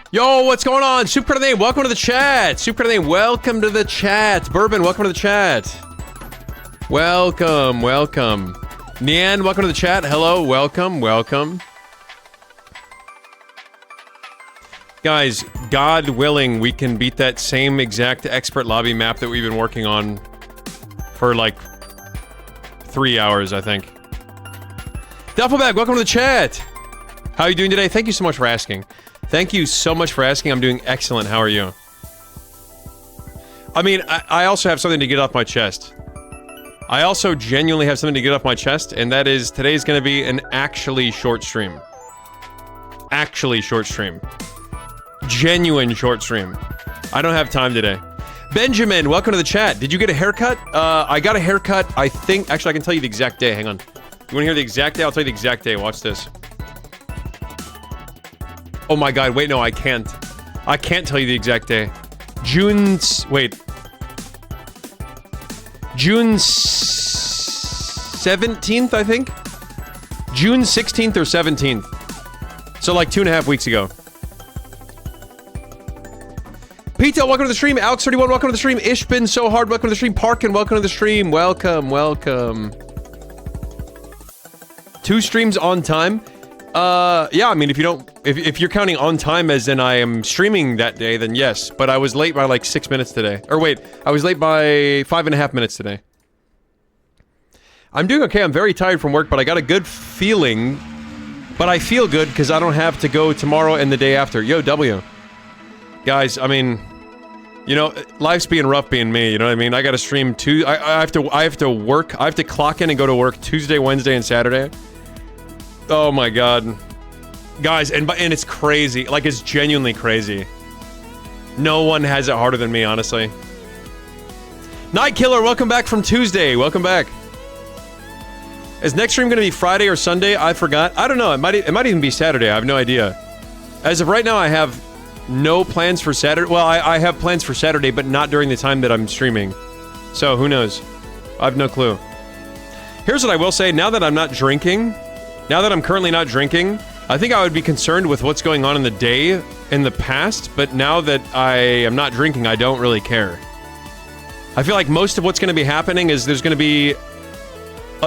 Yo, what's going on? Super Name, welcome to the chat. Super Name, welcome to the chat. Bourbon, welcome to the chat. Welcome, welcome. Nian, welcome to the chat. Hello, welcome, welcome. Guys, God willing, we can beat that same exact expert lobby map that we've been working on for like 3 hours, I think. Duffelbag, welcome to the chat. How are you doing today? Thank you so much for asking. Thank you so much for asking. I'm doing excellent. How are you? I mean, I also have something to get off my chest. I also genuinely have something to get off my chest, and that is today's going to be an actually short stream. Actually short stream. Genuine short stream. I don't have time today. Benjamin, welcome to the chat. Did you get a haircut? I got a haircut, I think. Actually, I can tell you the exact day. Hang on. You want to hear the exact day? I'll tell you the exact day. Watch this. Oh my god, wait, no, I can't. I can't tell you the exact day. June 17th, I think? June 16th or 17th. So like 2.5 weeks ago. Pito, welcome to the stream. Alex31, welcome to the stream. Ishbin, so hard, welcome to the stream. Parkin, welcome to the stream. Welcome, welcome. 2 streams on time. Yeah, I mean, if you're counting on time as in I am streaming that day, then yes. But I was late by like 6 minutes today. Or wait, I was late by 5.5 minutes today. I'm doing okay. I'm very tired from work, but I got a good feeling. But I feel good because I don't have to go tomorrow and the day after. Yo, W. Guys, I mean, you know, life's being rough being me, you know what I mean? I gotta stream I have to work. I have to clock in and go to work Tuesday, Wednesday, and Saturday. Oh my god. Guys, and it's crazy. Like, it's genuinely crazy. No one has it harder than me, honestly. Night Killer, welcome back from Tuesday. Welcome back. Is next stream gonna be Friday or Sunday? I forgot. I don't know. It might even be Saturday. I have no idea. As of right now, I have no plans for Saturday. Well, I have plans for Saturday, but not during the time that I'm streaming. So, who knows? I have no clue. Here's what I will say. Now that I'm not drinking... Now that I'm currently not drinking, I think I would be concerned with what's going on in the day in the past, but now that I am not drinking, I don't really care. I feel like most of what's going to be happening is there's going to be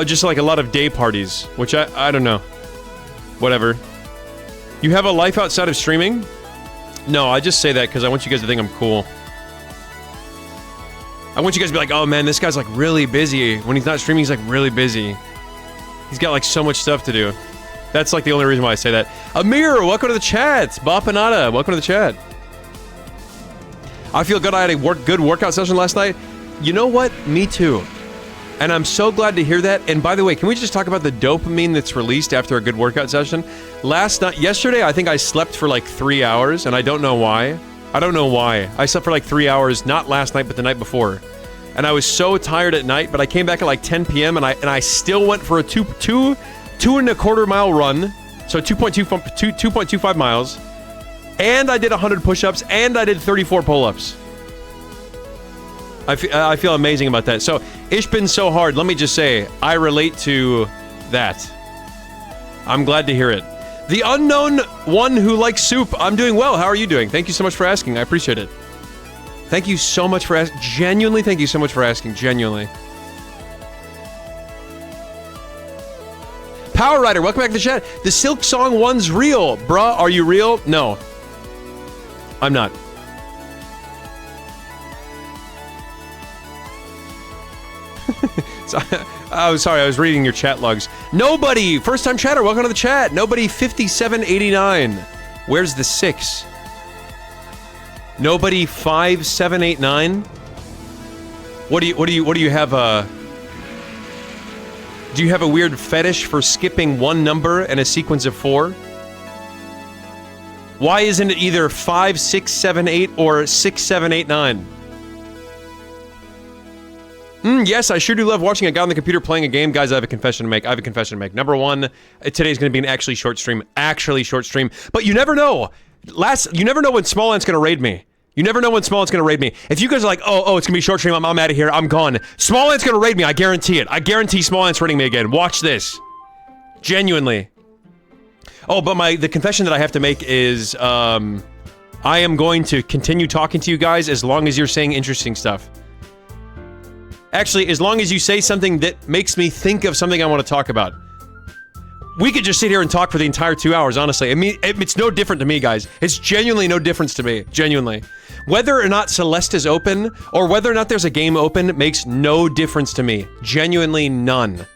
just like a lot of day parties, which I don't know. Whatever. You have a life outside of streaming? No, I just say that because I want you guys to think I'm cool. I want you guys to be like, oh man, this guy's like really busy. When he's not streaming, he's like really busy. He's got like so much stuff to do. That's like the only reason why I say that. Amir, welcome to the chat. Bapanada, welcome to the chat. I feel good. I had a good workout session last night. You know what? Me too. And I'm so glad to hear that. And by the way, can we just talk about the dopamine that's released after a good workout session? Yesterday, I think I slept for like 3 hours, and I don't know why. I don't know why. I slept for like 3 hours, not last night, but the night before. And I was so tired at night, but I came back at like 10 p.m. and I still went for a 2.25 mile run, so 2.25 miles, and I did 100 push-ups, and I did 34 pull-ups. I feel amazing about that. So, Ishbin so hard, let me just say, I relate to that. I'm glad to hear it. The unknown one who likes soup, I'm doing well. How are you doing? Thank you so much for asking. I appreciate it. Thank you so much for asking. Genuinely, thank you so much for asking. Genuinely. Power Rider, welcome back to the chat. The Silk Song one's real. Bruh, are you real? No. I'm not. Oh, sorry, I was reading your chat logs. Nobody, first time chatter, welcome to the chat. Nobody 5789. Where's the 6? Nobody 5789. What do you have do you have a weird fetish for skipping one number and a sequence of 4? Why isn't it either 5678 or 6789? Yes, I sure do love watching a guy on the computer playing a game. Guys, I have a confession to make. Number one, today's going to be an actually short stream. But you never know. You never know when Smallant's going to raid me. You never know when Smallant's going to raid me. If you guys are like, oh, it's going to be short stream, I'm out of here, I'm gone. Smallant's going to raid me, I guarantee it. I guarantee Smallant's raiding me again. Watch this. Genuinely. Oh, but the confession that I have to make is, I am going to continue talking to you guys as long as you're saying interesting stuff. Actually, as long as you say something that makes me think of something I want to talk about. We could just sit here and talk for the entire 2 hours, honestly. I mean, it's no different to me, guys. It's genuinely no difference to me. Genuinely. Whether or not Celeste is open, or whether or not there's a game open, makes no difference to me. Genuinely none.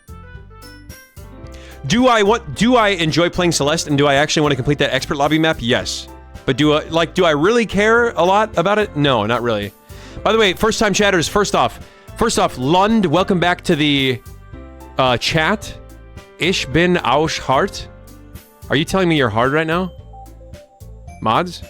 Do I enjoy playing Celeste, and do I actually want to complete that expert lobby map? Yes. But do I really care a lot about it? No, not really. By the way, first time chatters, first off, Lund, welcome back to the chat. Ich bin auch hart. Are you telling me you're hard right now? Mods?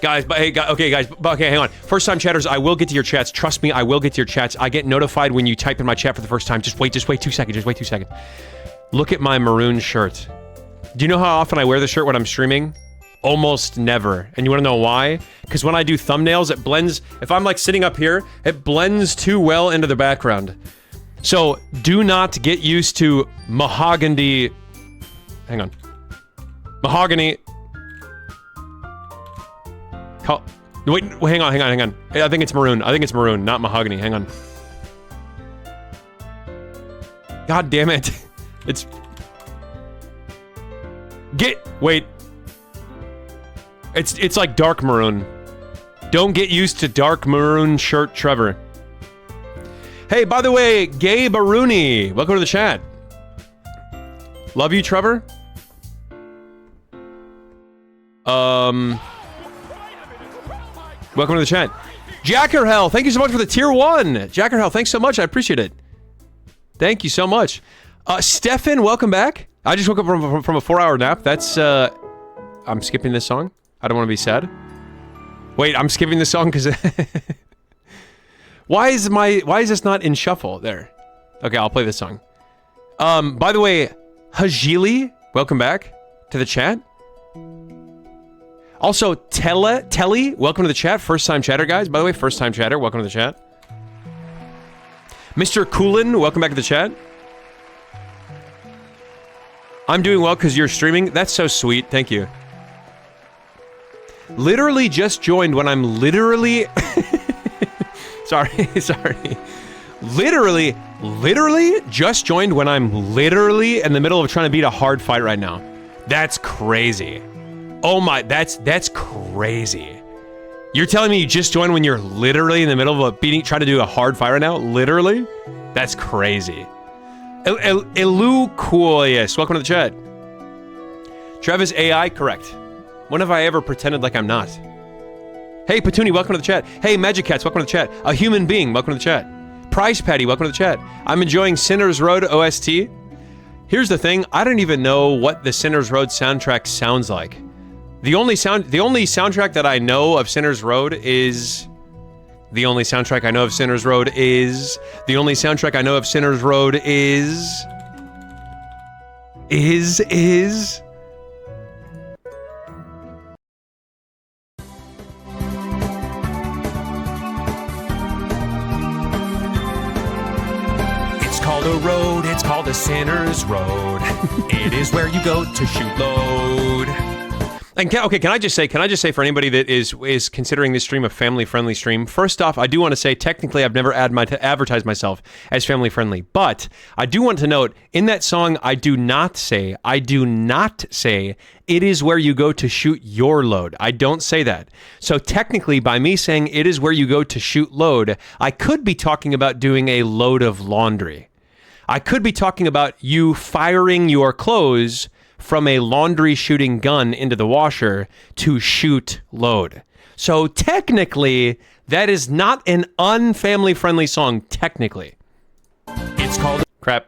Guys, but hey, okay, guys, okay, hang on. First time chatters, I will get to your chats. Trust me, I will get to your chats. I get notified when you type in my chat for the first time. Just wait 2 seconds, just wait 2 seconds. Look at my maroon shirt. Do you know how often I wear the shirt when I'm streaming? Almost never. And you wanna know why? Because when I do thumbnails, it blends, if I'm like sitting up here, it blends too well into the background. So, do not get used to mahogany... Hang on. Mahogany... Wait, hang on. I think it's maroon. Not mahogany. Hang on. God damn it. It's... Wait. It's like dark maroon. Don't get used to dark maroon shirt, Trevor. Hey, by the way, Gabe Aruni, welcome to the chat. Love you, Trevor. Welcome to the chat. Jackerhell, thank you so much for the tier 1. Jackerhell, thanks so much. I appreciate it. Thank you so much. Stefan, welcome back. I just woke up from a 4-hour nap. That's, I'm skipping this song. I don't want to be sad. Wait, I'm skipping this song because... Why is this not in shuffle? There. Okay, I'll play this song. By the way, Hajili, welcome back to the chat. Also, Telly, welcome to the chat. First time chatter, guys. By the way, first time chatter, welcome to the chat. Mr. Coolin, welcome back to the chat. I'm doing well because you're streaming. That's so sweet. Thank you. Literally just joined when I'm literally... Sorry. Literally just joined when I'm literally in the middle of trying to beat a hard fight right now. That's crazy. Oh my, that's crazy. You're telling me you just joined when you're literally in the middle of trying to do a hard fight right now? Literally? That's crazy. Eluquius, welcome to the chat. Travis AI, correct. When have I ever pretended like I'm not? Hey, Petuni, welcome to the chat. Hey, Magic Cats, welcome to the chat. A Human Being, welcome to the chat. Price Patty, welcome to the chat. I'm enjoying Sinner's Road OST. Here's the thing, I don't even know what the Sinner's Road soundtrack sounds like. The only soundtrack that I know of Sinner's Road is... The only soundtrack I know of Sinner's Road is... The only soundtrack I know of Sinner's Road is... The road, it's called the Sinner's Road. It is where you go to shoot load. And can I just say for anybody that is considering this stream a family-friendly stream, first off, I do want to say, technically, I've never advertised myself as family-friendly, but I do want to note, in that song, I do not say, it is where you go to shoot your load. I don't say that. So technically, by me saying it is where you go to shoot load, I could be talking about doing a load of laundry. I could be talking about you firing your clothes from a laundry shooting gun into the washer to shoot load. So technically, that is not an unfamily friendly song, technically. It's called... Crap.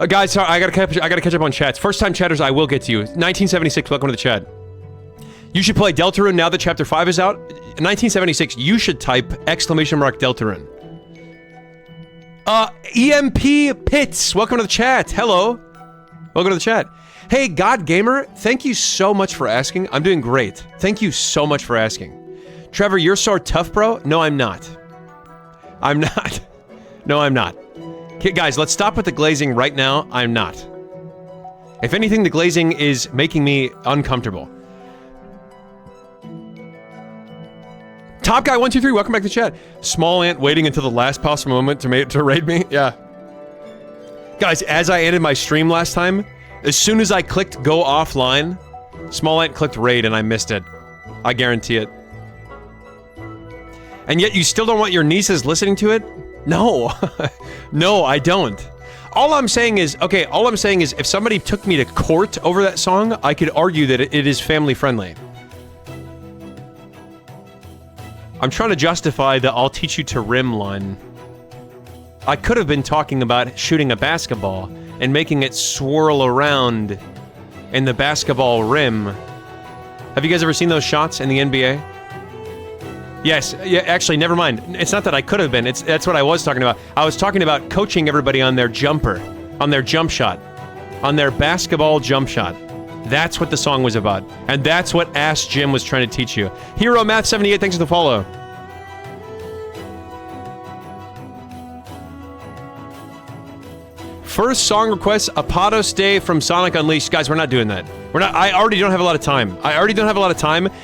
Guys, sorry, I gotta catch up on chats. First time chatters, I will get to you. 1976, welcome to the chat. You should play Deltarune now that Chapter 5 is out. In 1976, you should type !Deltarune. EMP Pits, welcome to the chat. Hello. Welcome to the chat. Hey, God Gamer, thank you so much for asking. I'm doing great. Thank you so much for asking. Trevor, you're so tough, bro? No, I'm not. I'm not. No, I'm not. Okay, guys, let's stop with the glazing right now. I'm not. If anything, the glazing is making me uncomfortable. Top Guy 123, welcome back to chat. Small Ant waiting until the last possible moment to raid me. Yeah. Guys, as I ended my stream last time, as soon as I clicked go offline, Small Ant clicked raid and I missed it. I guarantee it. And yet you still don't want your nieces listening to it? No. No, I don't. All I'm saying is, okay, all I'm saying is if somebody took me to court over that song, I could argue that it is family friendly. I'm trying to justify the I'll teach you to rim line. I could have been talking about shooting a basketball and making it swirl around in the basketball rim. Have you guys ever seen those shots in the NBA? Yes, yeah, actually, never mind. It's not that I could have been, that's what I was talking about. I was talking about coaching everybody on their jumper, on their jump shot, on their basketball jump shot. That's what the song was about. And that's what Ask Jim was trying to teach you. Hero Math 78, thanks for the follow. First song request, Apatos Day from Sonic Unleashed. Guys, we're not doing that. We're not. I already don't have a lot of time.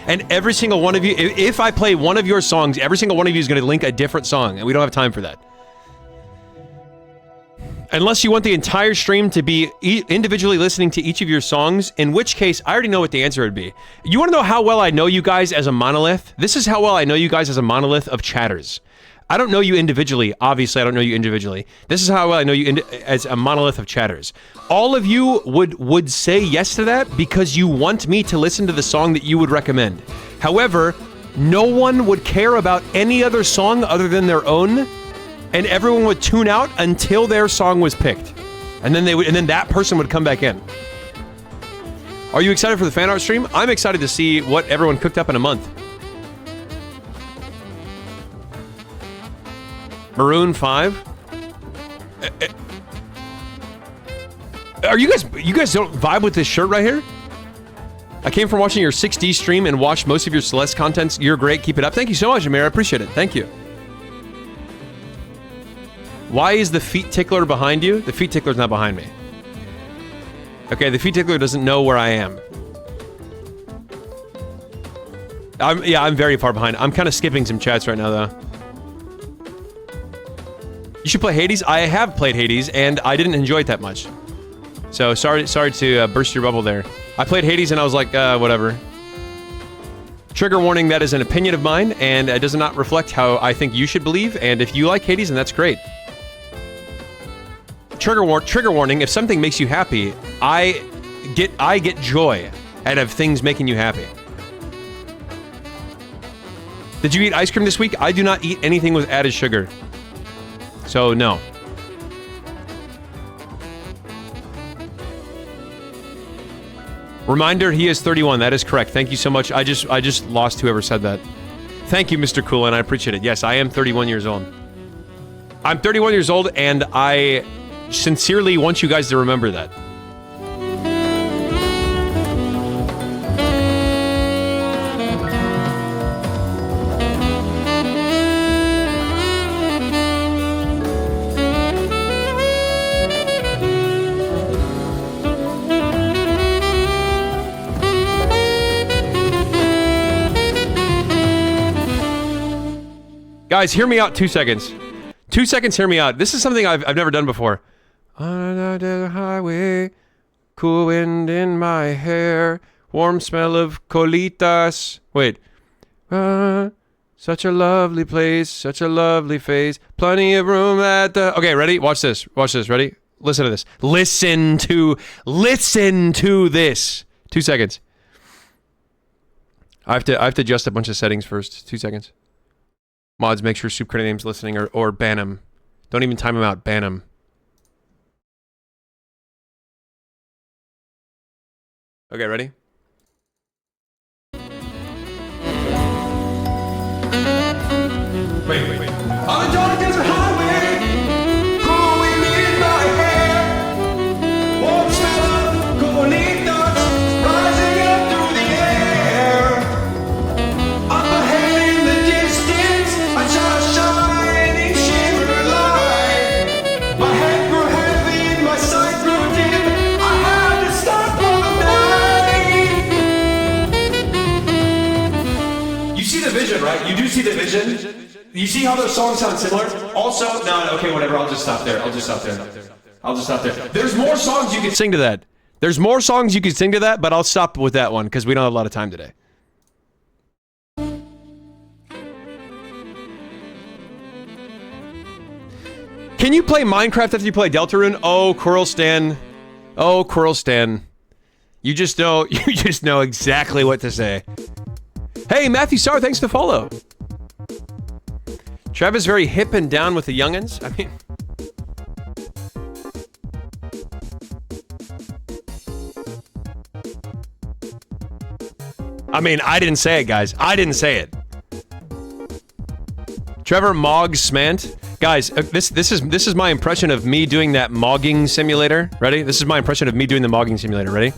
And every single one of you, if I play one of your songs, every single one of you is going to link a different song, and we don't have time for that. Unless you want the entire stream to be individually listening to each of your songs, in which case, I already know what the answer would be. You want to know how well I know you guys as a monolith? This is how well I know you guys as a monolith of chatters. I don't know you individually. Obviously, I don't know you individually. This is how well I know you as a monolith of chatters. All of you would say yes to that because you want me to listen to the song that you would recommend. However, no one would care about any other song other than their own, and everyone would tune out until their song was picked. And then that person would come back in. Are you excited for the fan art stream? I'm excited to see what everyone cooked up in a month. Maroon 5? Are you guys don't vibe with this shirt right here? I came from watching your 6D stream and watched most of your Celeste contents. You're great. Keep it up. Thank you so much, Amir. I appreciate it. Thank you. Why is the feet tickler behind you? The feet tickler's not behind me. Okay, the feet tickler doesn't know where I am. I'm very far behind. I'm kind of skipping some chats right now, though. You should play Hades. I have played Hades, and I didn't enjoy it that much. So, sorry to burst your bubble there. I played Hades, and I was like, whatever. Trigger warning, that is an opinion of mine, and it does not reflect how I think you should believe, and if you like Hades, then that's great. Trigger warning, if something makes you happy, I get joy out of things making you happy. Did you eat ice cream this week? I do not eat anything with added sugar. So, no. Reminder, he is 31. That is correct. Thank you so much. I just lost whoever said that. Thank you, Mr. Coolin. I appreciate it. Yes, I am 31 years old. I'm 31 years old, and I sincerely want you guys to remember that. Guys, hear me out 2 seconds. 2 seconds, hear me out. This is something I've never done before. On the highway, cool wind in my hair, warm smell of colitas. Wait. Such a lovely place, such a lovely face, plenty of room at the... Okay, ready? Watch this. Watch this. Ready? Listen to this. Listen to this. 2 seconds. I have to adjust a bunch of settings first. 2 seconds. Mods, make sure Soup Credit Name's listening, or ban him. Don't even time him out. Ban him. Okay, ready? Wait. On the dark desert highway, cool wind in my hair, warm smell of colitas rising up through the air. Up ahead in the distance, I saw a shining shimmer light. My head see the vision? You see how those songs sound similar? Also, no, okay, whatever. I'll just stop there. There's more songs you can sing to that. There's more songs you can sing to that, but I'll stop with that one because we don't have a lot of time today. Can you play Minecraft after you play Deltarune? Oh, Quirlstan. Oh, Quirlstan. You just know exactly what to say. Hey, Matthew Starr, thanks to follow. Travis very hip and down with the youngins. I mean, I didn't say it, guys. I didn't say it. Trevor Moggs Smant. Guys, this is my impression of me doing that mogging simulator. Ready? This is my impression of me doing the mogging simulator. Ready?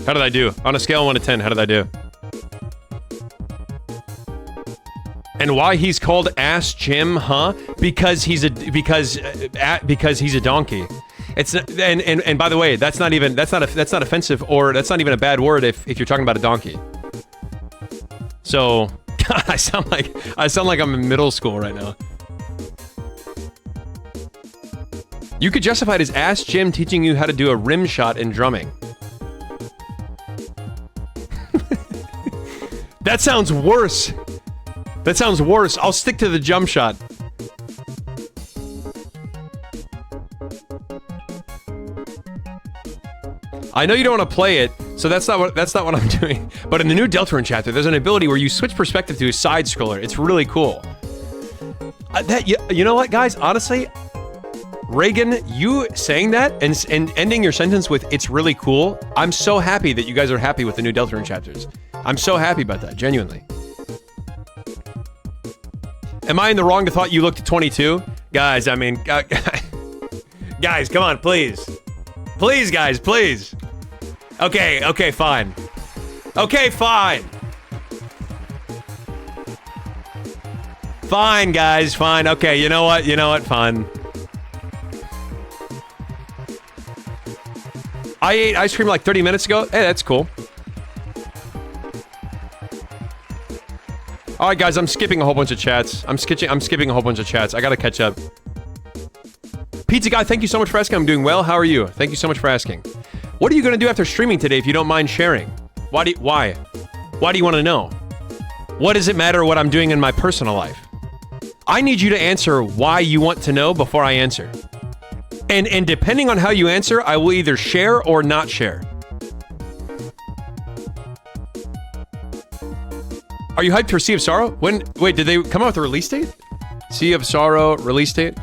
How did I do? On a scale of 1 to 10, how did I do? And why he's called Ass Jim, huh? Because he's a donkey. It's and by the way, that's not offensive, or that's not even a bad word if you're talking about a donkey. So I sound like I'm in middle school right now. You could justify it as Ass Jim teaching you how to do a rim shot in drumming. That sounds worse. That sounds worse. I'll stick to the jump shot. I know you don't want to play it, so that's not what I'm doing. But in the new Deltarune chapter, there's an ability where you switch perspective to a side scroller. It's really cool. You know what, guys? Honestly, Reagan, you saying that and ending your sentence with "it's really cool." I'm so happy that you guys are happy with the new Deltarune chapters. I'm so happy about that, genuinely. Am I in the wrong to thought you looked 22? Guys, I mean, guys, come on, please. Please, guys, please. Okay, fine. Okay, fine. Fine, guys, fine. Okay, you know what, fine. I ate ice cream like 30 minutes ago. Hey, that's cool. Alright, guys, I'm skipping a whole bunch of chats. I'm skipping a whole bunch of chats. I gotta catch up. Pizza Guy, thank you so much for asking. I'm doing well. How are you? Thank you so much for asking. What are you gonna do after streaming today if you don't mind sharing? Why do you want to know? What does it matter what I'm doing in my personal life? I need you to answer why you want to know before I answer. And depending on how you answer, I will either share or not share. Are you hyped for Sea of Sorrow? Wait, did they come out with a release date? Sea of Sorrow release date?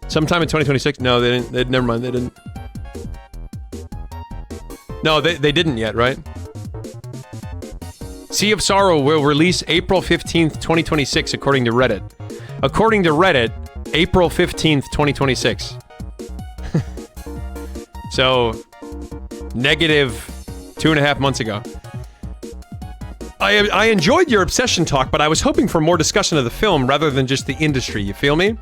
Sometime in 2026? No, they didn't. Never mind, they didn't. No, they didn't yet, right? Sea of Sorrow will release April 15th, 2026, according to Reddit. According to Reddit, April 15th, 2026. So, negative 2.5 months ago. I enjoyed your obsession talk, but I was hoping for more discussion of the film rather than just the industry, you feel me?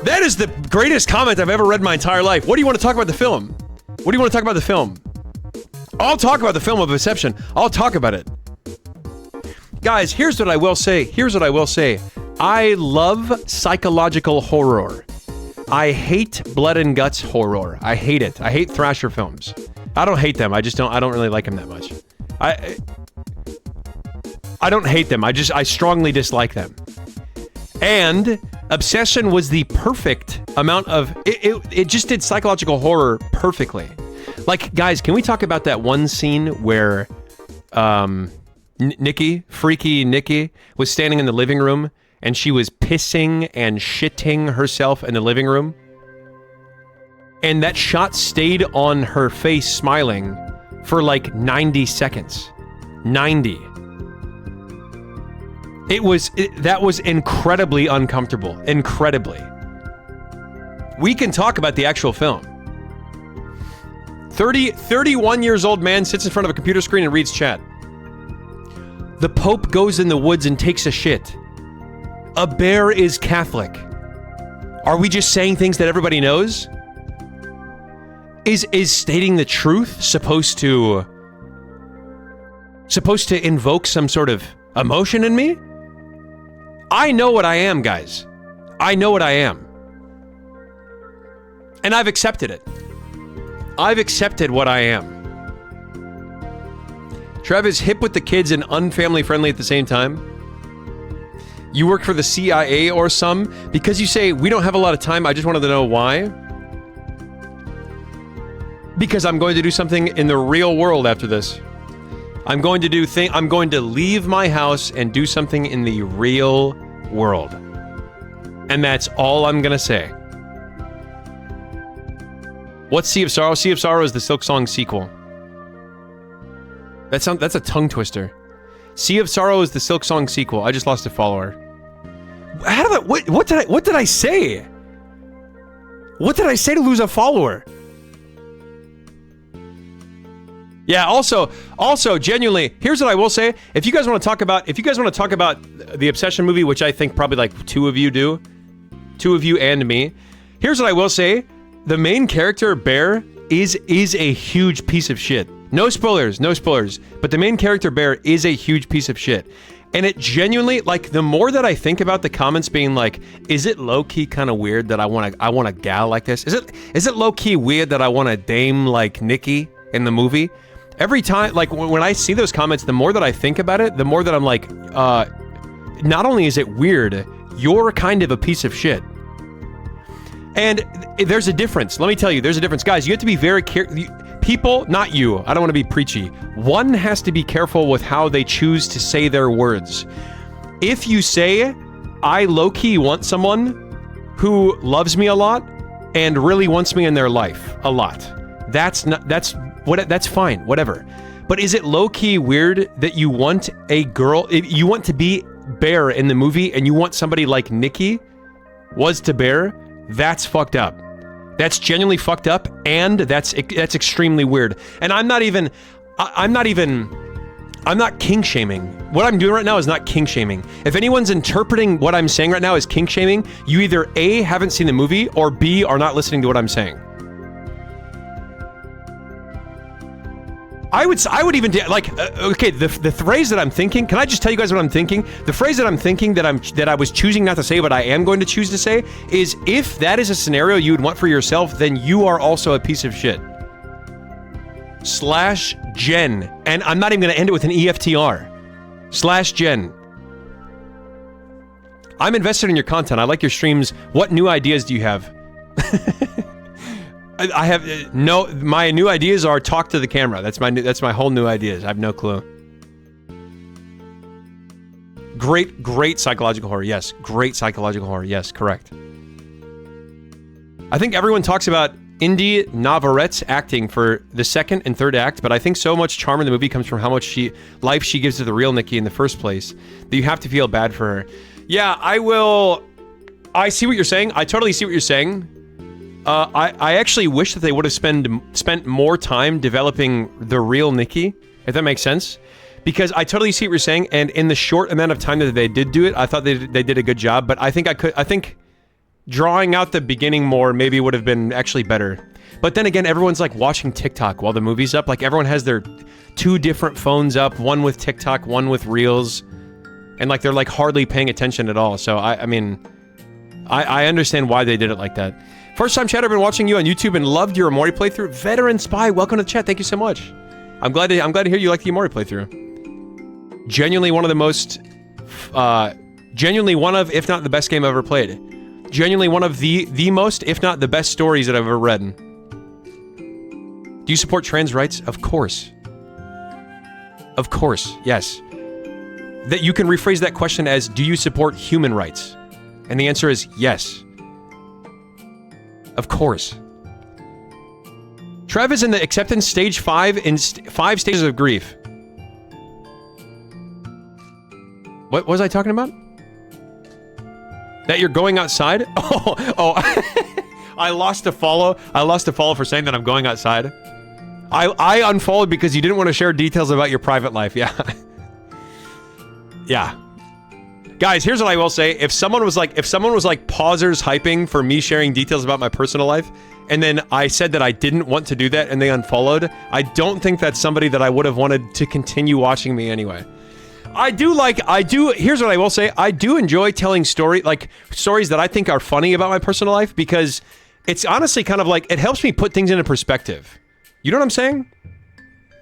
That is the greatest comment I've ever read in my entire life. What do you want to talk about the film? What do you want to talk about the film? I'll talk about the film of Inception. I'll talk about it. Guys, here's what I will say. I love psychological horror. I hate blood and guts horror. I hate it. I hate Thrasher films. I don't hate them. I don't really like them that much. I don't hate them. I strongly dislike them. And Obsession was the perfect amount of... It just did psychological horror perfectly. Like, guys, can we talk about that one scene where freaky Nikki, was standing in the living room and she was pissing and shitting herself in the living room? And that shot stayed on her face smiling for like 90 seconds. 90. That was incredibly uncomfortable. Incredibly. We can talk about the actual film. 31 years old man sits in front of a computer screen and reads chat. The Pope goes in the woods and takes a shit. A bear is Catholic. Are we just saying things that everybody knows? Is stating the truth supposed to invoke some sort of emotion in me? I know what I am, guys. I know what I am. And I've accepted it. I've accepted what I am. Trev is hip with the kids and unfamily friendly at the same time. You work for the CIA or some? Because you say, we don't have a lot of time, I just wanted to know why. Because I'm going to do something in the real world after this. I'm going to leave my house and do something in the real world. And that's all I'm gonna say. What's Sea of Sorrow? Sea of Sorrow is the Silk Song sequel. That's a tongue twister. Sea of Sorrow is the Silk Song sequel. I just lost a follower. What did I say? What did I say to lose a follower? Yeah, also genuinely, here's what I will say. If you guys want to talk about the Obsession movie, which I think probably like two of you do, two of you and me, here's what I will say. The main character, Bear, is a huge piece of shit. No spoilers, but the main character, Bear, is a huge piece of shit. And it genuinely, like, the more that I think about the comments being like, is it low-key kind of weird that I want a gal like this? Is it low-key weird that I want a dame like Nikki in the movie? Every time, like, when I see those comments, the more that I think about it, the more that I'm like, not only is it weird, you're kind of a piece of shit. And there's a difference. Let me tell you, there's a difference. Guys, you have to be very careful. People, not you, I don't want to be preachy. One has to be careful with how they choose to say their words. If you say, I low-key want someone who loves me a lot and really wants me in their life a lot, that's fine, whatever. But is it low-key weird that you want a girl, you want to be Bear in the movie and you want somebody like Nikki was to Bear? That's fucked up. That's genuinely fucked up, and that's extremely weird. And I'm not kink shaming. What I'm doing right now is not kink shaming. If anyone's interpreting what I'm saying right now as kink shaming, you either A, haven't seen the movie, or B, are not listening to what I'm saying. I would even like okay, the phrase that I'm thinking, can I just tell you guys what I'm thinking? The phrase that I'm thinking that I was choosing not to say but I am going to choose to say is, if that is a scenario you would want for yourself, then you are also a piece of shit. /Jen, and I'm not even going to end it with an EFTR. /Jen. I'm invested in your content. I like your streams. What new ideas do you have? I have no. My new ideas are talk to the camera. That's my whole new ideas. I have no clue. Great psychological horror. Yes, great psychological horror. Yes, correct. I think everyone talks about Indy Navarrette's acting for the second and third act, but I think so much charm in the movie comes from how much life she gives to the real Nikki in the first place that you have to feel bad for her. Yeah, I see what you're saying. I totally see what you're saying. I actually wish that they would have spent more time developing the real Nikki, if that makes sense. Because I totally see what you're saying, and in the short amount of time that they did do it, I thought they did a good job, but I think drawing out the beginning more maybe would have been actually better. But then again, everyone's like watching TikTok while the movie's up. Like, everyone has their two different phones up, one with TikTok, one with Reels, and like they're like hardly paying attention at all. So I mean, I understand why they did it like that. First time chat, I've been watching you on YouTube and loved your Amori playthrough. Veteran Spy, welcome to the chat. Thank you so much. I'm glad to hear you like the Amori playthrough. Genuinely one of the most, genuinely one of, if not the best game I've ever played. Genuinely one of the most, if not the best stories that I've ever read. Do you support trans rights? Of course. Of course, yes. That you can rephrase that question as, do you support human rights? And the answer is yes. Of course. Trev is in the acceptance stage 5 in 5 stages of grief. What was I talking about? That you're going outside? Oh, I lost a follow. I lost a follow for saying that I'm going outside. I unfollowed because you didn't want to share details about your private life. Yeah. Yeah. Guys, here's what I will say. If someone was like pausers hyping for me sharing details about my personal life, and then I said that I didn't want to do that and they unfollowed, I don't think that's somebody that I would have wanted to continue watching me anyway. Here's what I will say. I do enjoy telling stories that I think are funny about my personal life, because it's honestly kind of like, it helps me put things into perspective. You know what I'm saying?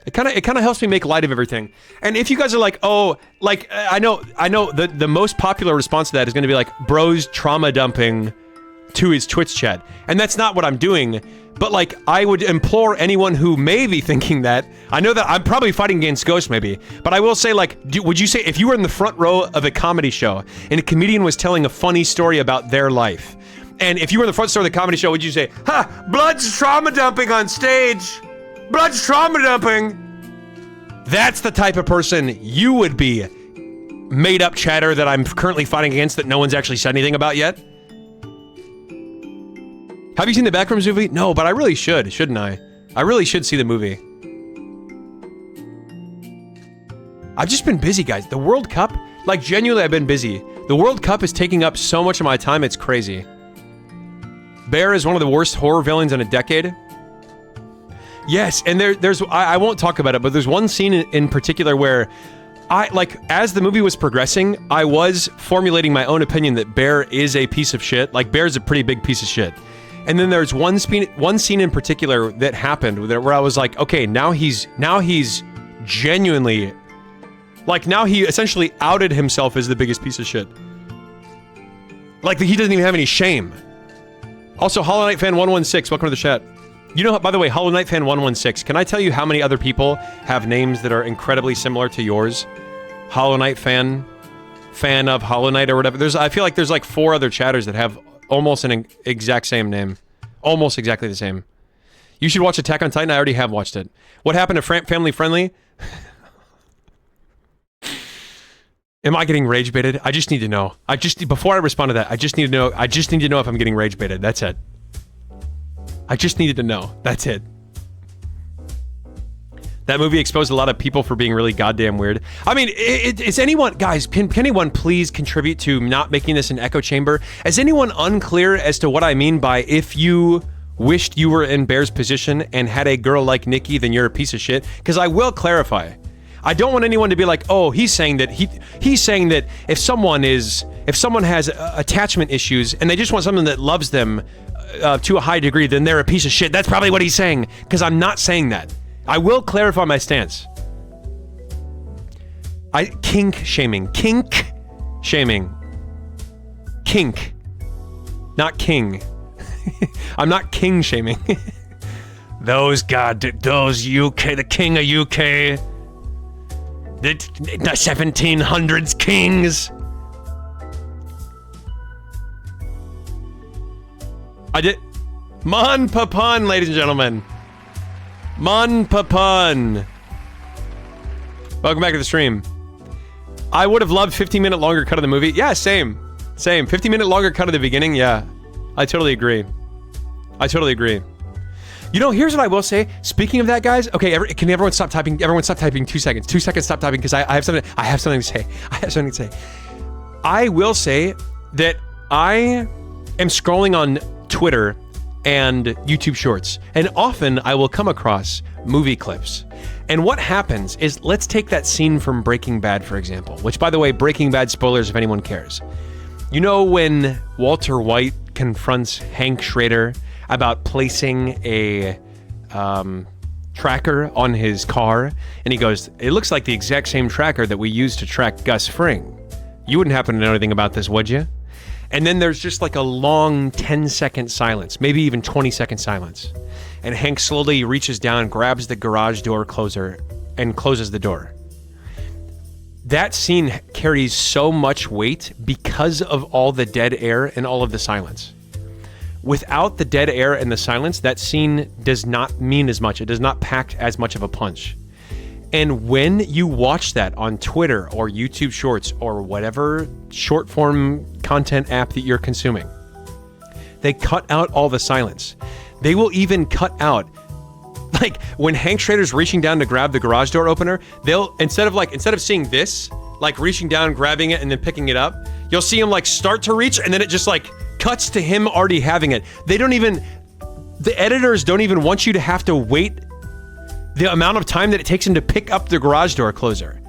It kind of helps me make light of everything. And if you guys are like, oh, like, I know the most popular response to that is going to be like, bro's trauma dumping to his Twitch chat. And that's not what I'm doing. But like, I would implore anyone who may be thinking that, I know that I'm probably fighting against ghosts maybe, but I will say, like, would you say if you were in the front row of a comedy show and a comedian was telling a funny story about their life, and if you were in the front row of the comedy show, would you say, ha, blood's trauma dumping on stage, blood's trauma dumping? That's the type of person you would be. Made up chatter that I'm currently fighting against that no one's actually said anything about yet. Have you seen the Backrooms movie? No, but I really should, shouldn't I? I really should see the movie. I've just been busy, guys. The World Cup, like, genuinely I've been busy. The World Cup is taking up so much of my time, it's crazy. Bear is one of the worst horror villains in a decade. Yes, and I won't talk about it, but there's one scene in particular where as the movie was progressing, I was formulating my own opinion that Bear is a piece of shit. Like, Bear's a pretty big piece of shit. And then there's one scene in particular that happened where I was like, okay, now he's genuinely, like, now he essentially outed himself as the biggest piece of shit. Like, he doesn't even have any shame. Also, Hollow Knight Fan 116, welcome to the chat. You know, by the way, Hollow Knight Fan 116, can I tell you how many other people have names that are incredibly similar to yours? Hollow Knight fan of Hollow Knight or whatever. I feel like there's like 4 other chatters that have almost an exact same name. Almost exactly the same. You should watch Attack on Titan. I already have watched it. What happened to Family Friendly? Am I getting rage baited? I just need to know. Before I respond to that, I just need to know if I'm getting rage baited. That's it. I just needed to know. That's it. That movie exposed a lot of people for being really goddamn weird. I mean, is anyone... Guys, can anyone please contribute to not making this an echo chamber? Is anyone unclear as to what I mean by if you wished you were in Bear's position and had a girl like Nikki, then you're a piece of shit? Because I will clarify. I don't want anyone to be like, oh, he's saying that if someone has attachment issues and they just want someone that loves them to a high degree, then they're a piece of shit. That's probably what he's saying, because I'm not saying that. I will clarify my stance. Kink shaming, not king. I'm not king shaming. those UK, the king of UK, the 1700s kings. Mon Papan, ladies and gentlemen. Mon Papan. Welcome back to the stream. I would have loved 15-minute longer cut of the movie. Yeah, same. 15-minute longer cut of the beginning, yeah. I totally agree. You know, here's what I will say. Speaking of that, guys, okay, can everyone stop typing? Everyone stop typing. 2 seconds. 2 seconds, stop typing, because I have something to say. I will say that I am scrolling on Twitter and YouTube Shorts, and often I will come across movie clips. And what happens is, let's take that scene from Breaking Bad, for example, which, by the way, Breaking Bad spoilers if anyone cares. You know when Walter White confronts Hank Schrader about placing a tracker on his car, and he goes, it looks like the exact same tracker that we used to track Gus Fring. You wouldn't happen to know anything about this, would you? And then there's just like a long 10-second silence, maybe even 20-second silence. And Hank slowly reaches down, grabs the garage door closer, and closes the door. That scene carries so much weight because of all the dead air and all of the silence. Without the dead air and the silence, that scene does not mean as much. It does not pack as much of a punch. And when you watch that on Twitter or YouTube Shorts or whatever short form content app that you're consuming, they cut out all the silence. They will even cut out, like, when Hank Schrader's reaching down to grab the garage door opener, they'll, instead of seeing this, like reaching down, grabbing it, and then picking it up, You'll see him like start to reach, and then it just like cuts to him already having it. They don't even, the editors don't even want you to have to wait the amount of time that it takes him to pick up the garage door closer.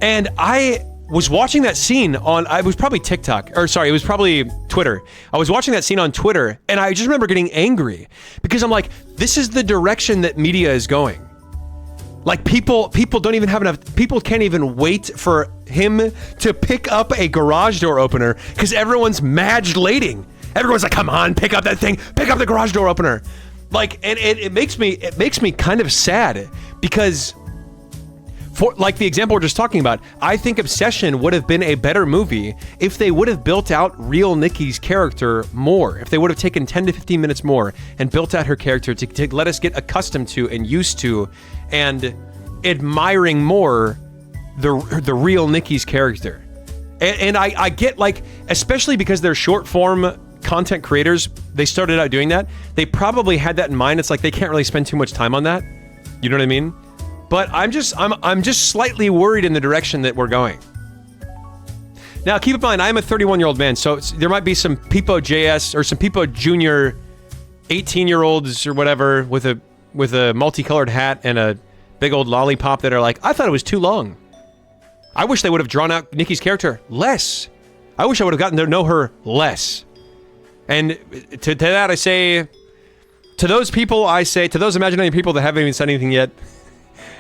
And I was watching that scene on, I was probably TikTok, or sorry, it was probably Twitter. I was watching that scene on Twitter, and I just remember getting angry because I'm like, this is the direction that media is going. Like people don't even have enough, people can't even wait for him to pick up a garage door opener because everyone's madulating. Everyone's like, come on, pick up that thing, pick up the garage door opener. Like, and it makes me kind of sad because for like the example we're just talking about, I think Obsession would have been a better movie if they would have built out real Nikki's character more. If they would have taken 10 to 15 minutes more and built out her character to let us get accustomed to and used to and admiring more the real Nikki's character. And I get like, especially because they're short form content creators, they started out doing that. They probably had that in mind. It's like they can't really spend too much time on that. You know what I mean? But I'm just slightly worried in the direction that we're going. Now, keep in mind, I'm a 31-year-old man, so there might be some Peepo JS or some Peepo Junior 18-year-olds or whatever with a multicolored hat and a big old lollipop that are like, I thought it was too long. I wish they would have drawn out Nikki's character less. I wish I would have gotten to know her less. And to that I say, to those people I say, to those imaginary people that haven't even said anything yet,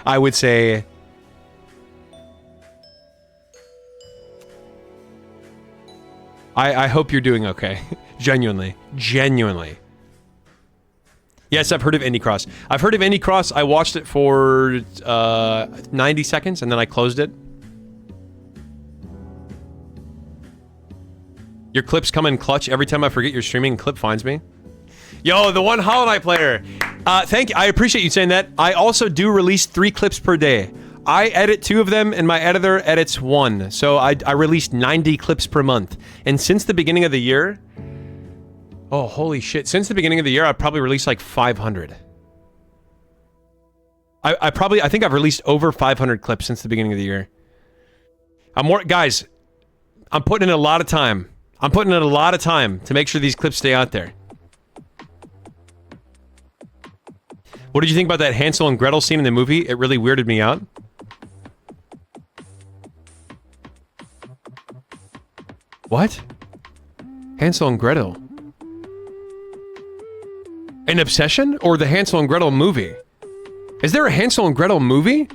I would say, I hope you're doing okay. Genuinely. Yes, I've heard of Indie Cross. I've heard of Indie Cross. I watched it for 90 seconds and then I closed it. Your clips come in clutch. Every time I forget you're streaming, clip finds me. Yo, the one Hollow Knight player. Thank you. I appreciate you saying that. I also do release 3 clips per day. I edit 2 of them, and my editor edits 1. So I released 90 clips per month. And since the beginning of the year... Oh, holy shit. Since the beginning of the year, I've probably released like 500. I think I've released over 500 clips since the beginning of the year. Guys, I'm putting in a lot of time. I'm putting in a lot of time to make sure these clips stay out there. What did you think about that Hansel and Gretel scene in the movie? It really weirded me out. What? Hansel and Gretel? An Obsession? Or the Hansel and Gretel movie? Is there a Hansel and Gretel movie?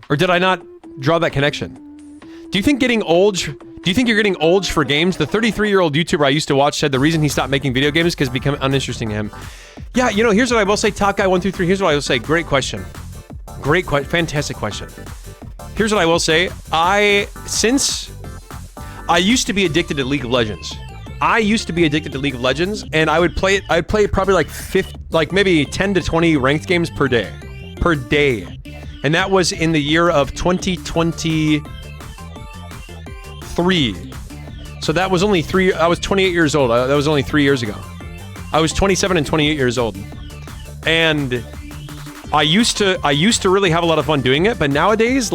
Or did I not draw that connection? Do you think getting old... Do you think you're getting old for games? The 33-year-old YouTuber I used to watch said the reason he stopped making video games is because it became uninteresting to him. Yeah, you know, here's what I will say, Top Guy 123. Here's what I will say. Great question. Fantastic question. Here's what I will say. Since I used to be addicted to League of Legends. And I would play it. I'd play probably like maybe 10 to 20 ranked games per day. And that was in the year of 2023. So that was only I was 28 years old. That was only 3 years ago. I was 27 and 28 years old. And I used to really have a lot of fun doing it, but nowadays,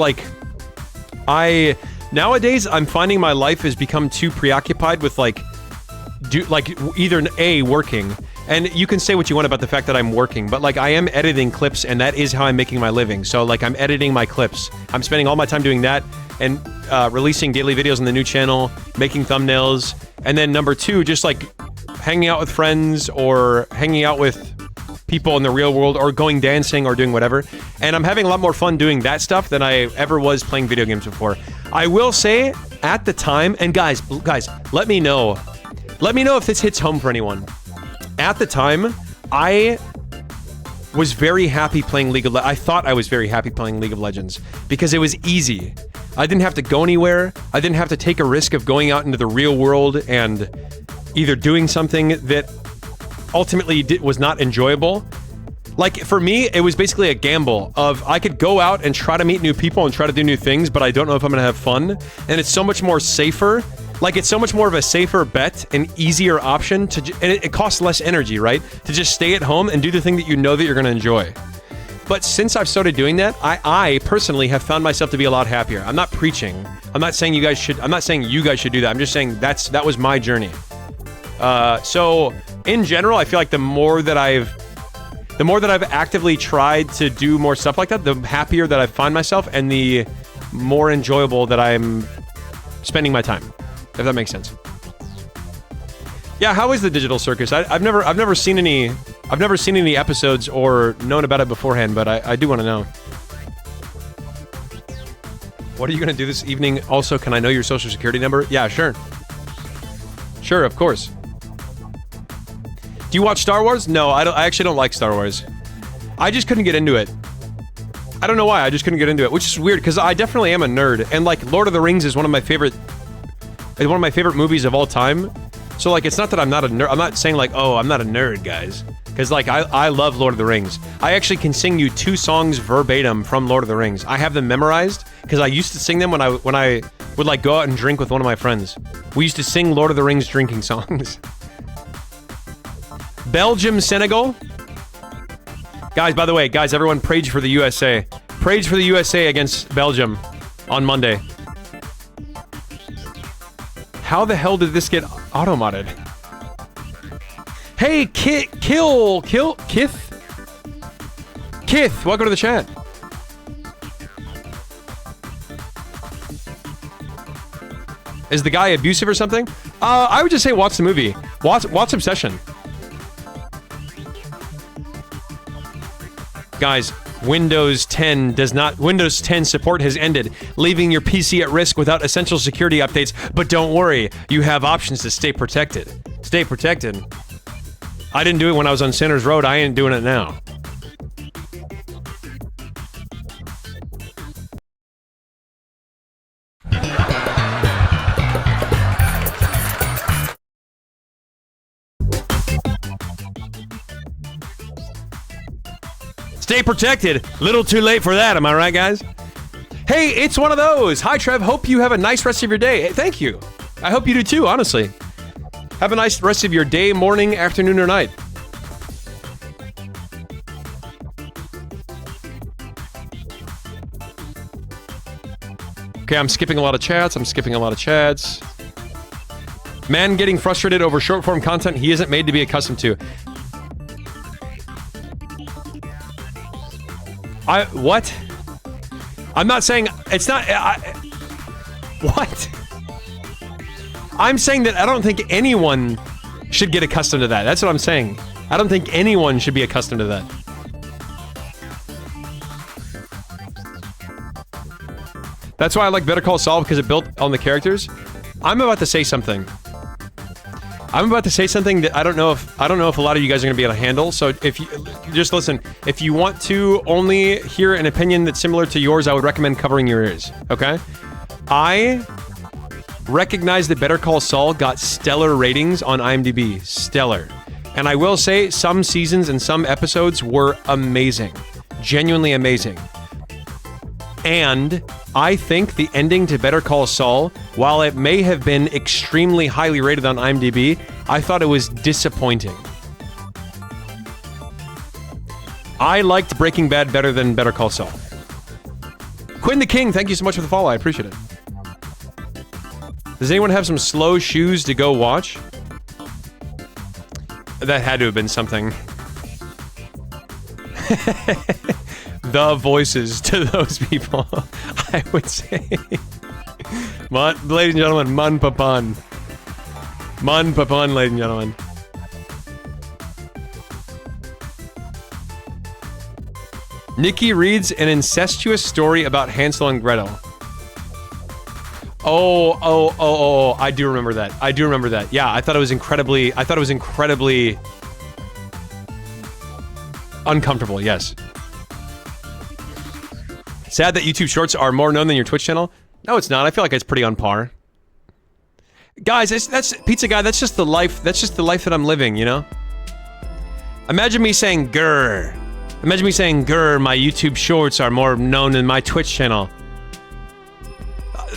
nowadays I'm finding my life has become too preoccupied with either working, and you can say what you want about the fact that I'm working, but I am editing clips, and that is how I'm making my living. So I'm editing my clips. I'm spending all my time doing that, and releasing daily videos on the new channel, making thumbnails, and then number 2, just hanging out with friends or hanging out with people in the real world or going dancing or doing whatever. And I'm having a lot more fun doing that stuff than I ever was playing video games before. I will say at the time, and guys, let me know if this hits home for anyone. At the time, I was very happy playing League of Legends. I thought I was very happy playing League of Legends because it was easy. I didn't have to go anywhere. I didn't have to take a risk of going out into the real world and either doing something that ultimately was not enjoyable. For me, it was basically a gamble of I could go out and try to meet new people and try to do new things, but I don't know if I'm gonna have fun. And it's so much more safer. It's so much more of a safer bet, an easier option and it costs less energy, right? To just stay at home and do the thing that you know that you're gonna enjoy. But since I've started doing that, I personally have found myself to be a lot happier. I'm not preaching. I'm not saying you guys should do that. I'm just saying that was my journey. So in general, I feel like the more that I've actively tried to do more stuff like that, the happier that I find myself and the more enjoyable that I'm spending my time. If that makes sense. Yeah, how is the digital circus? I've never seen any episodes or known about it beforehand, but I do want to know. What are you gonna do this evening? Also, can I know your social security number? Yeah, sure. Sure, of course. Do you watch Star Wars? No, I actually don't like Star Wars. I just couldn't get into it. I don't know why, I just couldn't get into it, which is weird, because I definitely am a nerd, and like, Lord of the Rings is one of my favorite movies of all time. So like, it's not that I'm not a nerd. I'm not saying like, oh, I'm not a nerd, guys. Because like, I love Lord of the Rings. I actually can sing you 2 songs verbatim from Lord of the Rings. I have them memorized because I used to sing them when I would like go out and drink with one of my friends. We used to sing Lord of the Rings drinking songs. Belgium, Senegal. Guys, by the way, guys, everyone prayed for the USA. Prayed for the USA against Belgium on Monday. How the hell did this get auto-modded? Hey, Kith, welcome to the chat. Is the guy abusive or something? I would just say watch the movie. Watch Obsession. Guys, Windows 10 support has ended, leaving your PC at risk without essential security updates, but don't worry, you have options to stay protected. Stay protected. I didn't do it when I was on Sinners Road, I ain't doing it now. Stay protected. Little too late for that, am I right, guys? Hey, it's one of those. Hi, Trev. Hope you have a nice rest of your day. Hey, thank you. I hope you do too, honestly. Have a nice rest of your day, morning, afternoon, or night. Okay, I'm skipping a lot of chats. Man getting frustrated over short-form content he isn't made to be accustomed to. What? I'm not saying... It's not... what? I'm saying that I don't think anyone should get accustomed to that. That's what I'm saying. I don't think anyone should be accustomed to that. That's why I like Better Call Saul, because it built on the characters. I'm about to say something. That I don't know if a lot of you guys are gonna be able to handle. So if you just listen, if you want to only hear an opinion that's similar to yours, I would recommend covering your ears. Okay? I recognize that Better Call Saul got stellar ratings on IMDb. Stellar. And I will say some seasons and some episodes were amazing. Genuinely amazing. And I think the ending to Better Call Saul, while it may have been extremely highly rated on IMDb, I thought it was disappointing. I liked Breaking Bad better than Better Call Saul. Quinn the King, thank you so much for the follow, I appreciate it. Does anyone have some slow shoes to go watch? That had to have been something. The voices to those people, I would say. Ladies and gentlemen, Mun Papan. Mun Papan, ladies and gentlemen. Nikki reads an incestuous story about Hansel and Gretel. Oh, I do remember that. Yeah, I thought it was incredibly uncomfortable, yes. Sad that YouTube Shorts are more known than your Twitch channel. No, it's not. I feel like it's pretty on par. Guys, that's Pizza Guy, that's just the life that I'm living, you know? Imagine me saying grr. Imagine me saying grr, my YouTube Shorts are more known than my Twitch channel.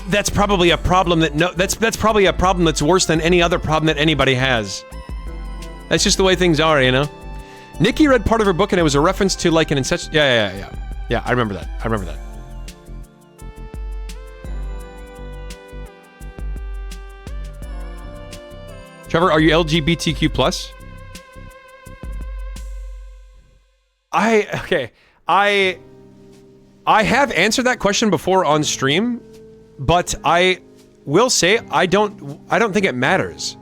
That's probably a problem that's probably a problem that's worse than any other problem that anybody has. That's just the way things are, you know? Nikki read part of her book and it was a reference to like an incest. Yeah, I remember that. I remember that. Trevor, are you LGBTQ plus? I have answered that question before on stream, but I will say I don't think it matters.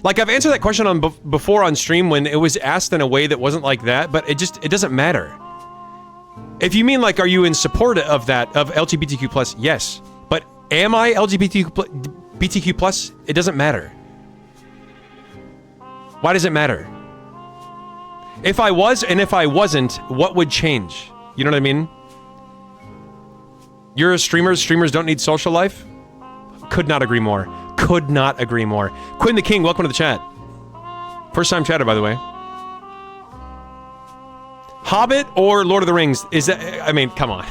Like, I've answered that question on before on stream when it was asked in a way that wasn't like that, but it doesn't matter. If you mean like, are you in support of that, of LGBTQ plus? Yes. But am I LGBTQ plus? It doesn't matter. Why does it matter? If I was and if I wasn't, what would change? You know what I mean? You're a streamer. Streamers don't need social life. Could not agree more. Could not agree more. Quinn the King, welcome to the chat. First time chatter, by the way. Hobbit or Lord of the Rings? Is that, I mean, come on.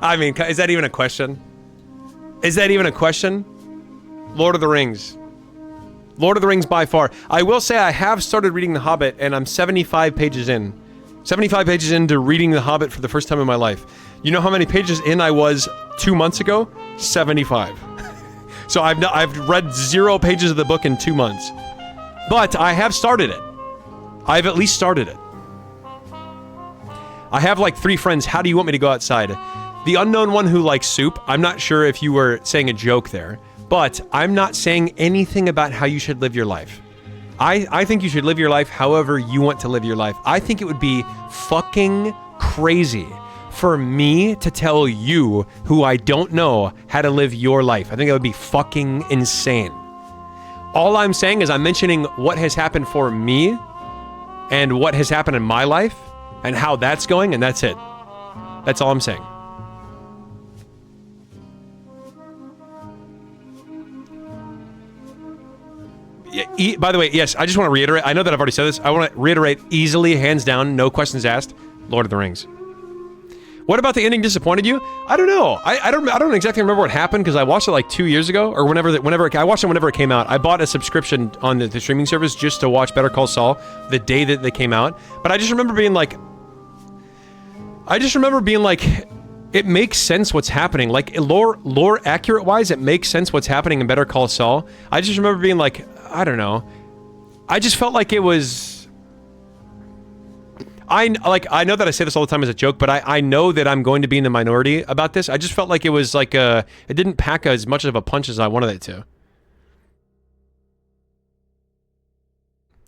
I mean, is that even a question? Is that even a question? Lord of the Rings. Lord of the Rings by far. I will say I have started reading The Hobbit and I'm 75 pages in. 75 pages into reading The Hobbit for the first time in my life. You know how many pages in I was 2 months ago? 75. So I've read 0 pages of the book in 2 months. But I have started it. I've at least started it. I have like 3 friends. How do you want me to go outside? The unknown one who likes soup. I'm not sure if you were saying a joke there. But I'm not saying anything about how you should live your life. I think you should live your life however you want to live your life. I think it would be fucking crazy for me to tell you, who I don't know, how to live your life. I think that would be fucking insane. All I'm saying is I'm mentioning what has happened for me and what has happened in my life and how that's going, and that's it. That's all I'm saying. By the way, yes, I just want to reiterate. I know that I've already said this. I want to reiterate easily, hands down, no questions asked. Lord of the Rings. What about the ending disappointed you? I don't know. I don't exactly remember what happened because I watched it like 2 years ago or whenever I watched it whenever it came out. I bought a subscription on the streaming service just to watch Better Call Saul the day that they came out. But I just remember being like, it makes sense what's happening. Like lore accurate wise, it makes sense what's happening in Better Call Saul. I just remember being like, I don't know. I just felt like it was. I know that I say this all the time as a joke, but I know that I'm going to be in the minority about this. I just felt like it was like it didn't pack as much of a punch as I wanted it to.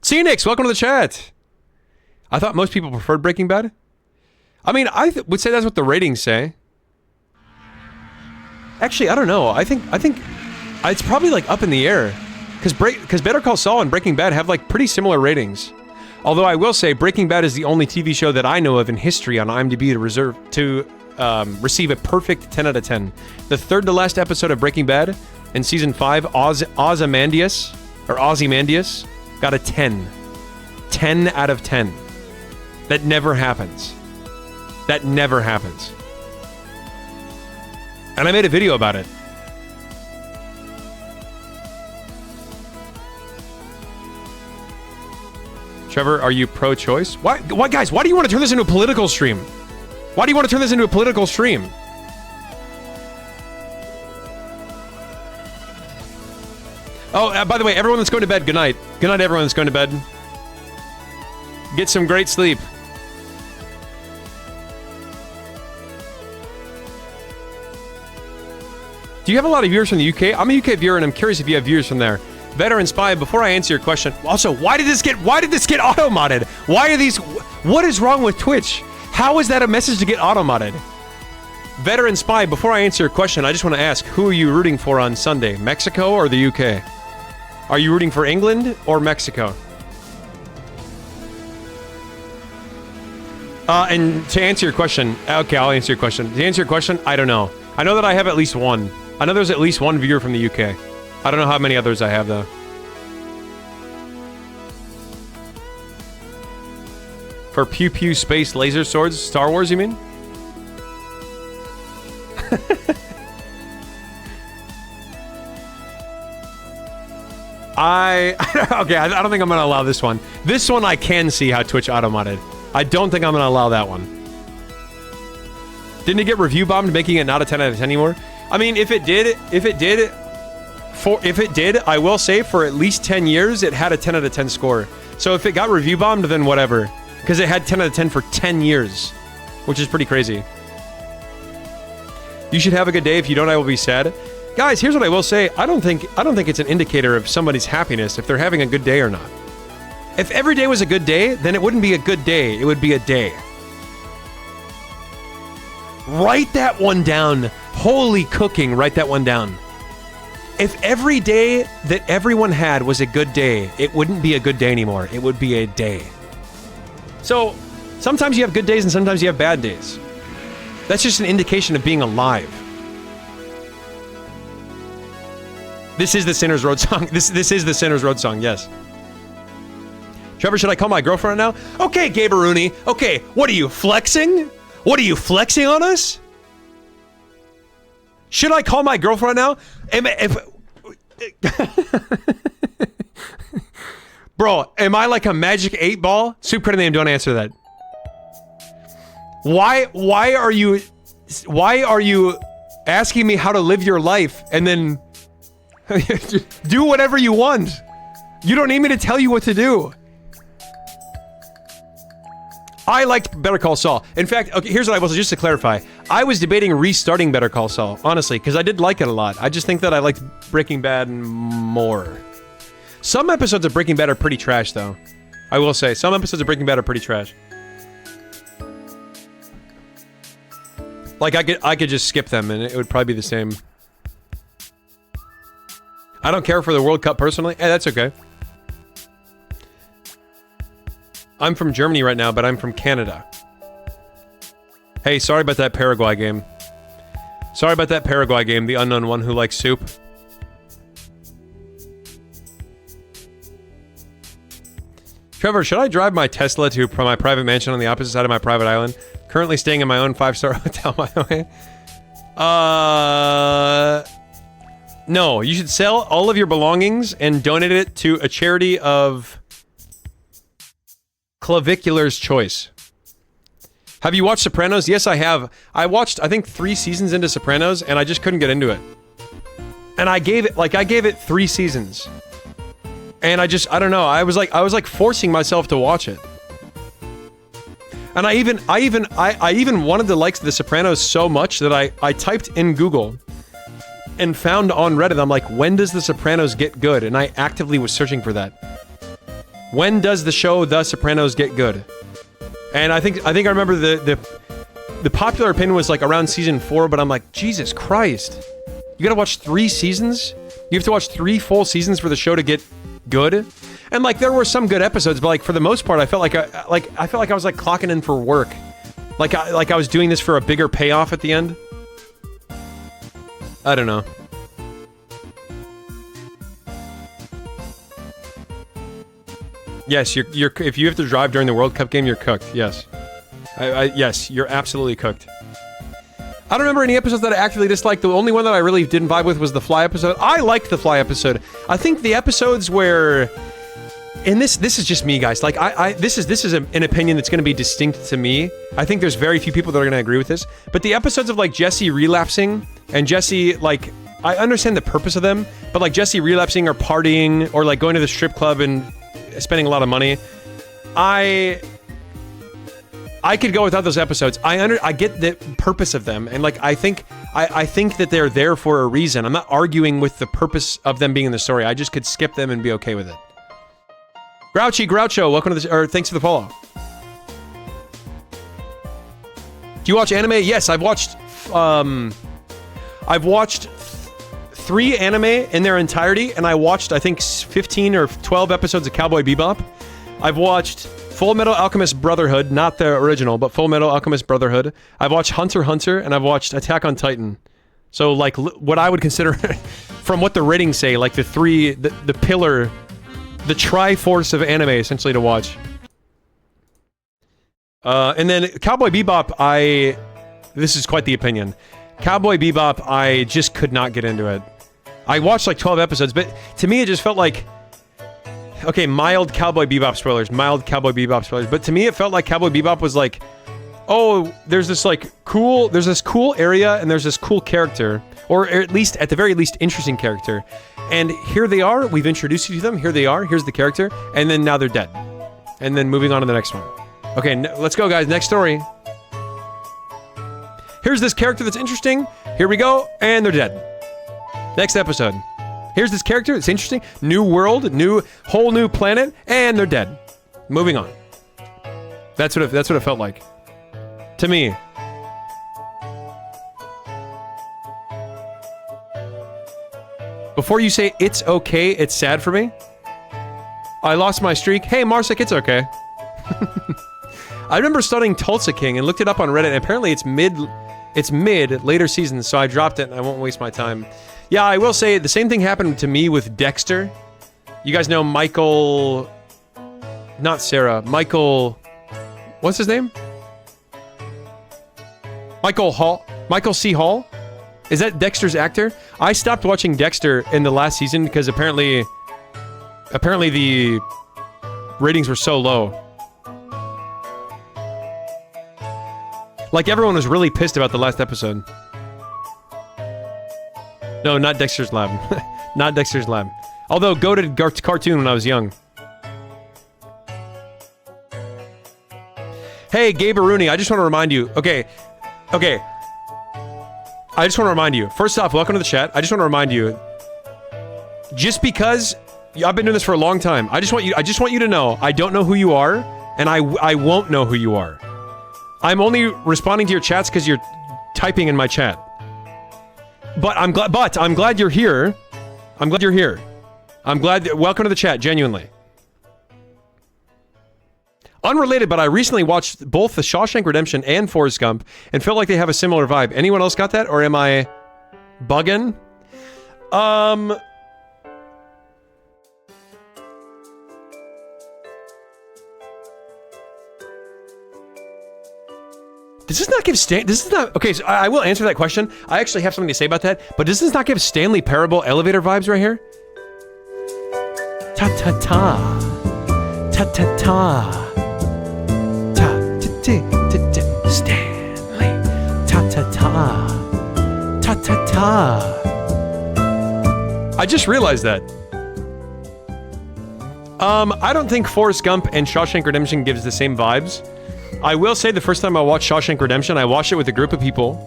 Phoenix, welcome to the chat. I thought most people preferred Breaking Bad. I mean, I would say that's what the ratings say. Actually, I don't know. I think it's probably like up in the air, because Better Call Saul and Breaking Bad have like pretty similar ratings. Although I will say Breaking Bad is the only TV show that I know of in history on IMDb to receive a perfect 10 out of 10. The third to last episode of Breaking Bad in season 5, Ozymandias got a 10. 10 out of 10. That never happens. That never happens. And I made a video about it. Trevor, are you pro-choice? Why, guys, why do you want to turn this into a political stream? Why do you want to turn this into a political stream? Oh, by the way, everyone that's going to bed, good night. Good night, everyone that's going to bed. Get some great sleep. Do you have a lot of viewers from the UK? I'm a UK viewer, and I'm curious if you have viewers from there. Veteran Spy, before I answer your question, also, why did this get auto-modded? Why are these... What is wrong with Twitch? How is that a message to get auto-modded? Veteran Spy, before I answer your question, I just want to ask, who are you rooting for on Sunday? Mexico or the UK? Are you rooting for England or Mexico? And to answer your question... Okay, I'll answer your question. To answer your question, I don't know. I know that I have at least one. I know there's at least one viewer from the UK. I don't know how many others I have, though. For Pew Pew Space Laser Swords? Star Wars, you mean? Okay, I don't think I'm gonna allow this one. This one I can see how Twitch auto-modded. I don't think I'm gonna allow that one. Didn't it get review bombed, making it not a 10 out of 10 anymore? I mean, if it did, I will say for at least 10 years, it had a 10 out of 10 score. So if it got review bombed, then whatever. Because it had 10 out of 10 for 10 years. Which is pretty crazy. You should have a good day. If you don't, I will be sad. Guys, here's what I will say. I don't think it's an indicator of somebody's happiness if they're having a good day or not. If every day was a good day, then it wouldn't be a good day. It would be a day. Write that one down. Holy cooking, write that one down. If every day that everyone had was a good day, it wouldn't be a good day anymore. It would be a day. So, sometimes you have good days and sometimes you have bad days. That's just an indication of being alive. This is the Sinner's Road song. This is the Sinner's Road song, yes. Trevor, should I call my girlfriend now? Okay, Gaberuni. Okay, what are you, flexing? What are you, flexing on us? Should I call my girlfriend now? Bro, am I like a magic 8 ball? Soup credit name, don't answer that. Why are you asking me how to live your life and then do whatever you want? You don't need me to tell you what to do. I liked Better Call Saul. In fact, okay, here's what I will say, just to clarify. I was debating restarting Better Call Saul, honestly, because I did like it a lot. I just think that I liked Breaking Bad more. Some episodes of Breaking Bad are pretty trash, though. I will say, some episodes of Breaking Bad are pretty trash. Like, I could just skip them, and it would probably be the same. I don't care for the World Cup personally. Hey, that's okay. I'm from Germany right now, but I'm from Canada. Hey, sorry about that Paraguay game. Sorry about that Paraguay game, the unknown one who likes soup. Trevor, should I drive my Tesla to my private mansion on the opposite side of my private island? Currently staying in my own 5-star hotel, by the way. No, you should sell all of your belongings and donate it to a charity of Clavicular's choice. Have you watched Sopranos? Yes, I have. I watched, I think, 3 seasons into Sopranos, and I just couldn't get into it. And I gave it 3 seasons. And I don't know, I was like forcing myself to watch it. And I even wanted to like The Sopranos so much that I typed in Google and found on Reddit, I'm like, when does The Sopranos get good? And I actively was searching for that. When does the show The Sopranos get good? And I think I remember the popular opinion was like around season 4, but I'm like, Jesus Christ. You gotta watch 3 seasons? You have to watch 3 full seasons for the show to get good? And like there were some good episodes, but like for the most part I felt like I was like clocking in for work. Like I was doing this for a bigger payoff at the end. I don't know. Yes, you're if you have to drive during the World Cup game, you're cooked. Yes. Yes, you're absolutely cooked. I don't remember any episodes that I actively disliked. The only one that I really didn't vibe with was the Fly episode. I liked the Fly episode. I think the episodes where, and this is just me, guys. Like this is an opinion that's going to be distinct to me. I think there's very few people that are going to agree with this. But the episodes of like Jesse relapsing and Jesse like, I understand the purpose of them, but like Jesse relapsing or partying or like going to the strip club and spending a lot of money, I could go without those episodes. I get the purpose of them, and like I think that they're there for a reason. I'm not arguing with the purpose of them being in the story. I just could skip them and be okay with it. Groucho, welcome to the or thanks for the follow. Do you watch anime? Yes, I've watched 3 anime in their entirety, and I watched, I think, 15 or 12 episodes of Cowboy Bebop. I've watched Full Metal Alchemist Brotherhood, not the original, but Full Metal Alchemist Brotherhood. I've watched Hunter x Hunter, and I've watched Attack on Titan. So, like, what I would consider, from what the ratings say, like the pillar, the Triforce of anime, essentially, to watch. And then Cowboy Bebop, this is quite the opinion. Cowboy Bebop, I just could not get into it. I watched like 12 episodes, but to me it just felt like okay, mild Cowboy Bebop spoilers, mild Cowboy Bebop spoilers. But to me, it felt like Cowboy Bebop was like, oh, there's this cool area and there's this cool character, or at least, at the very least, interesting character. And here they are, we've introduced you to them, here they are, here's the character, and then now they're dead. And then moving on to the next one. Okay, let's go guys, next story. Here's this character that's interesting, here we go, and they're dead. Next episode. Here's this character that's interesting, new world, whole new planet, and they're dead. Moving on. That's what it felt like. To me. Before you say it's okay, it's sad for me. I lost my streak. Hey, Marsik, it's okay. I remember studying Tulsa King and looked it up on Reddit, and apparently it's mid later seasons, so I dropped it and I won't waste my time. Yeah, I will say the same thing happened to me with Dexter. You guys know Michael... Not Sarah. Michael... What's his name? Michael Hall? Michael C. Hall? Is that Dexter's actor? I stopped watching Dexter in the last season because apparently the ratings were so low. Like, everyone was really pissed about the last episode. No, not Dexter's Lab. Not Dexter's Lab. Although, goated cartoon when I was young. Hey, Gabe Rooney, I just want to remind you. Okay. I just want to remind you. First off, welcome to the chat. I just want to remind you. Just because I've been doing this for a long time, I just want you to know I don't know who you are, and I won't know who you are. I'm only responding to your chats because you're typing in my chat. But I'm glad you're here. I'm glad you're here. Welcome to the chat, genuinely. Unrelated, but I recently watched both The Shawshank Redemption and Forrest Gump and felt like they have a similar vibe. Anyone else got that, or am I bugging? Does this not give okay, so I will answer that question. I actually have something to say about that, but does this not give Stanley Parable elevator vibes right here? Ta-ta-ta. Ta-ta-ta. Ta-ta-ta. Stanley. Ta-ta-ta. Ta-ta-ta. I just realized that. I don't think Forrest Gump and Shawshank Redemption gives the same vibes. I will say the first time I watched Shawshank Redemption, I watched it with a group of people,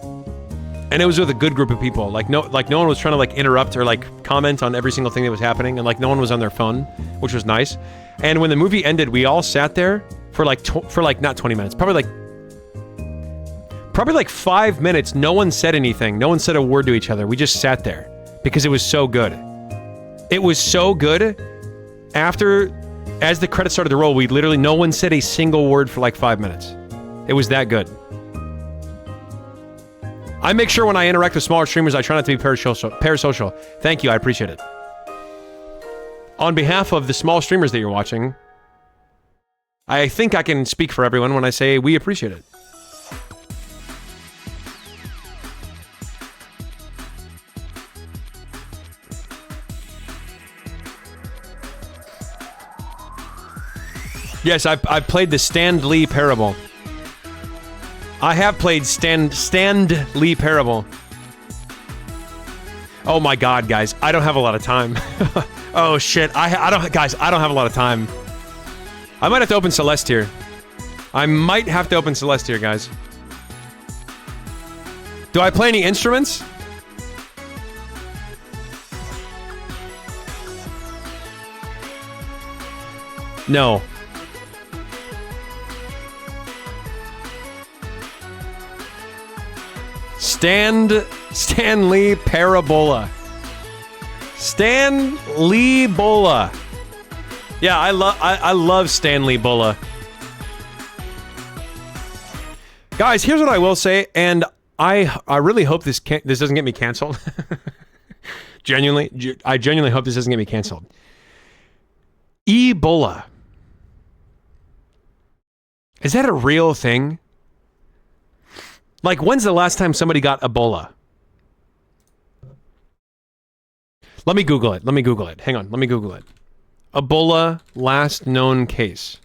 and it was with a good group of people. Like no one was trying to interrupt or comment on every single thing that was happening, and no one was on their phone, which was nice. And when the movie ended, we all sat there for not 20 minutes, probably 5 minutes. No one said anything. No one said a word to each other. We just sat there because it was so good. It was so good. As the credits started to roll, no one said a single word for 5 minutes. It was that good. I make sure when I interact with smaller streamers, I try not to be parasocial. Thank you, I appreciate it. On behalf of the small streamers that you're watching, I think I can speak for everyone when I say we appreciate it. Yes, I've played the Stan Lee Parable. I have played Stan Lee Parable. Oh my god, guys, I don't have a lot of time. Oh shit, I don't have a lot of time. I might have to open Celeste here. Guys. Do I play any instruments? No. Stan Lee Parabola. Stan Lee Bola. Yeah, I love Stan Lee Bola. Guys, here's what I will say, and I really hope this doesn't get me canceled. I genuinely hope this doesn't get me canceled. Ebola. Is that a real thing? When's the last time somebody got Ebola? Let me Google it. Hang on, let me Google it. Ebola last known case.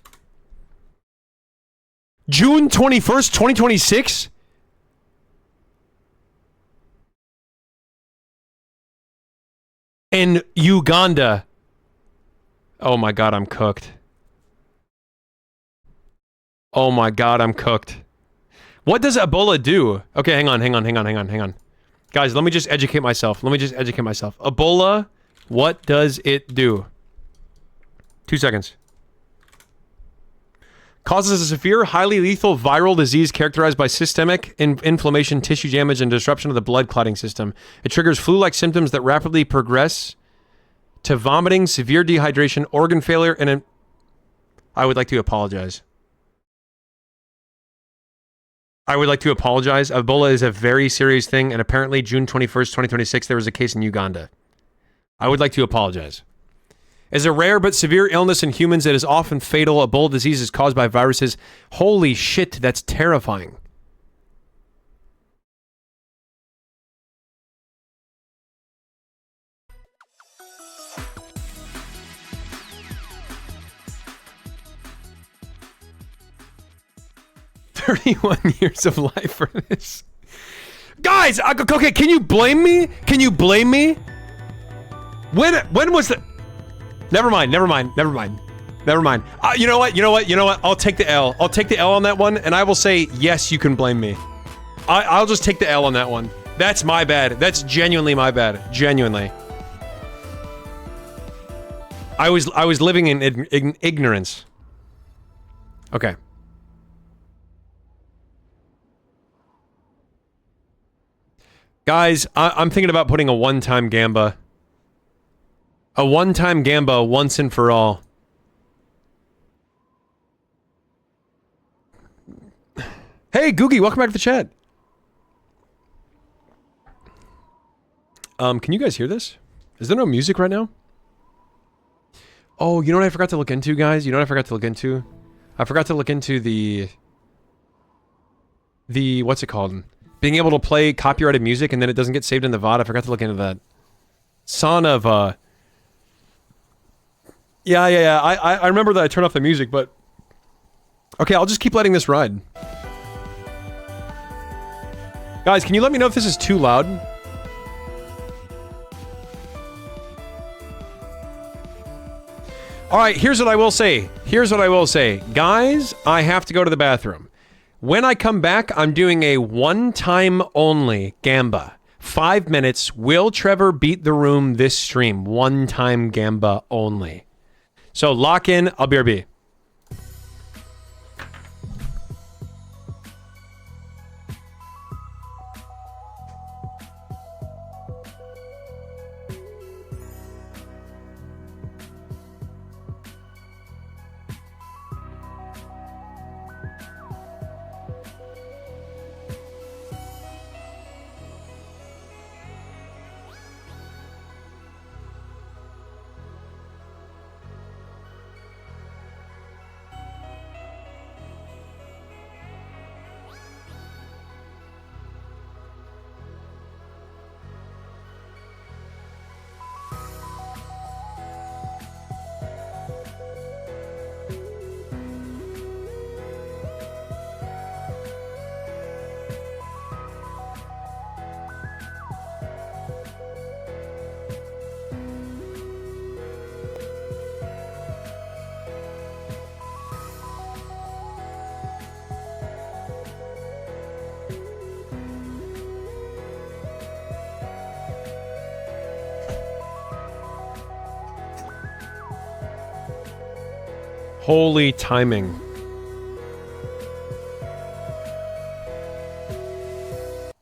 June 21st, 2026? In Uganda. Oh my god, I'm cooked. Oh my god, I'm cooked. What does Ebola do? Okay, hang on. Guys, let me just educate myself. Ebola, what does it do? 2 seconds. Causes a severe, highly lethal viral disease characterized by systemic inflammation, tissue damage, and disruption of the blood clotting system. It triggers flu-like symptoms that rapidly progress to vomiting, severe dehydration, organ failure, and I would like to apologize. Ebola is a very serious thing, and apparently June 21st, 2026, there was a case in Uganda. I would like to apologize. Is a rare but severe illness in humans that is often fatal. Ebola disease is caused by viruses. Holy shit, that's terrifying. "31 years of life for this." Guys, okay, can you blame me? When was the... Never mind. You know what? I'll take the L. On that one, and I will say, yes, you can blame me. I'll just take the L on that one. That's my bad. That's genuinely my bad. Genuinely. I was living in ignorance. Okay. Guys, I'm thinking about putting a one-time Gamba. A one-time Gamba once and for all. Hey, Googie, welcome back to the chat. Can you guys hear this? Is there no music right now? Oh, you know what I forgot to look into, guys? I forgot to look into the... What's it called? Being able to play copyrighted music and then it doesn't get saved in the VOD. I forgot to look into that. Son of a... Yeah. I remember that I turned off the music, but... Okay, I'll just keep letting this ride. Guys, can you let me know if this is too loud? Alright, here's what I will say. Guys, I have to go to the bathroom. When I come back, I'm doing a one-time only Gamba. 5 minutes. Will Trevor beat the room this stream? One-time Gamba only. So lock in. I'll BRB. Holy timing.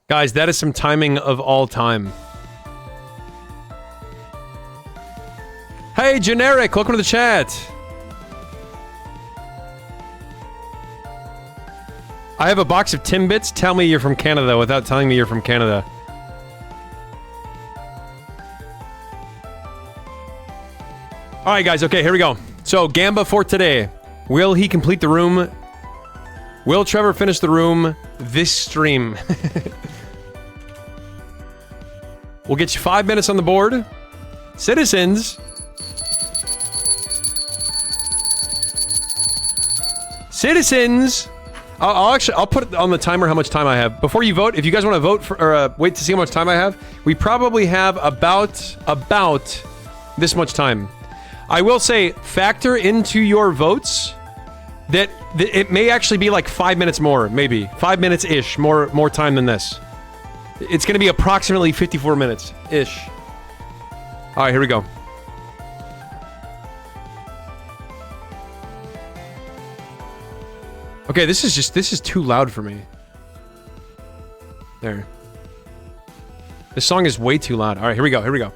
Guys, that is some timing of all time. Hey, Generic, welcome to the chat. I have a box of Timbits. Tell me you're from Canada without telling me you're from Canada. Alright guys, okay, here we go. So, Gamba for today. Will he complete the room? Will Trevor finish the room this stream? We'll get you 5 minutes on the board. Citizens. Citizens! I'll put on the timer how much time I have. Before you vote, if you guys want to vote for, or wait to see how much time I have, we probably have about this much time. I will say, factor into your votes that it may actually be like 5 minutes more, maybe. 5 minutes-ish, more time than this. It's gonna be approximately 54 minutes-ish. Alright, here we go. Okay, this is too loud for me. There. This song is way too loud. Alright, here we go.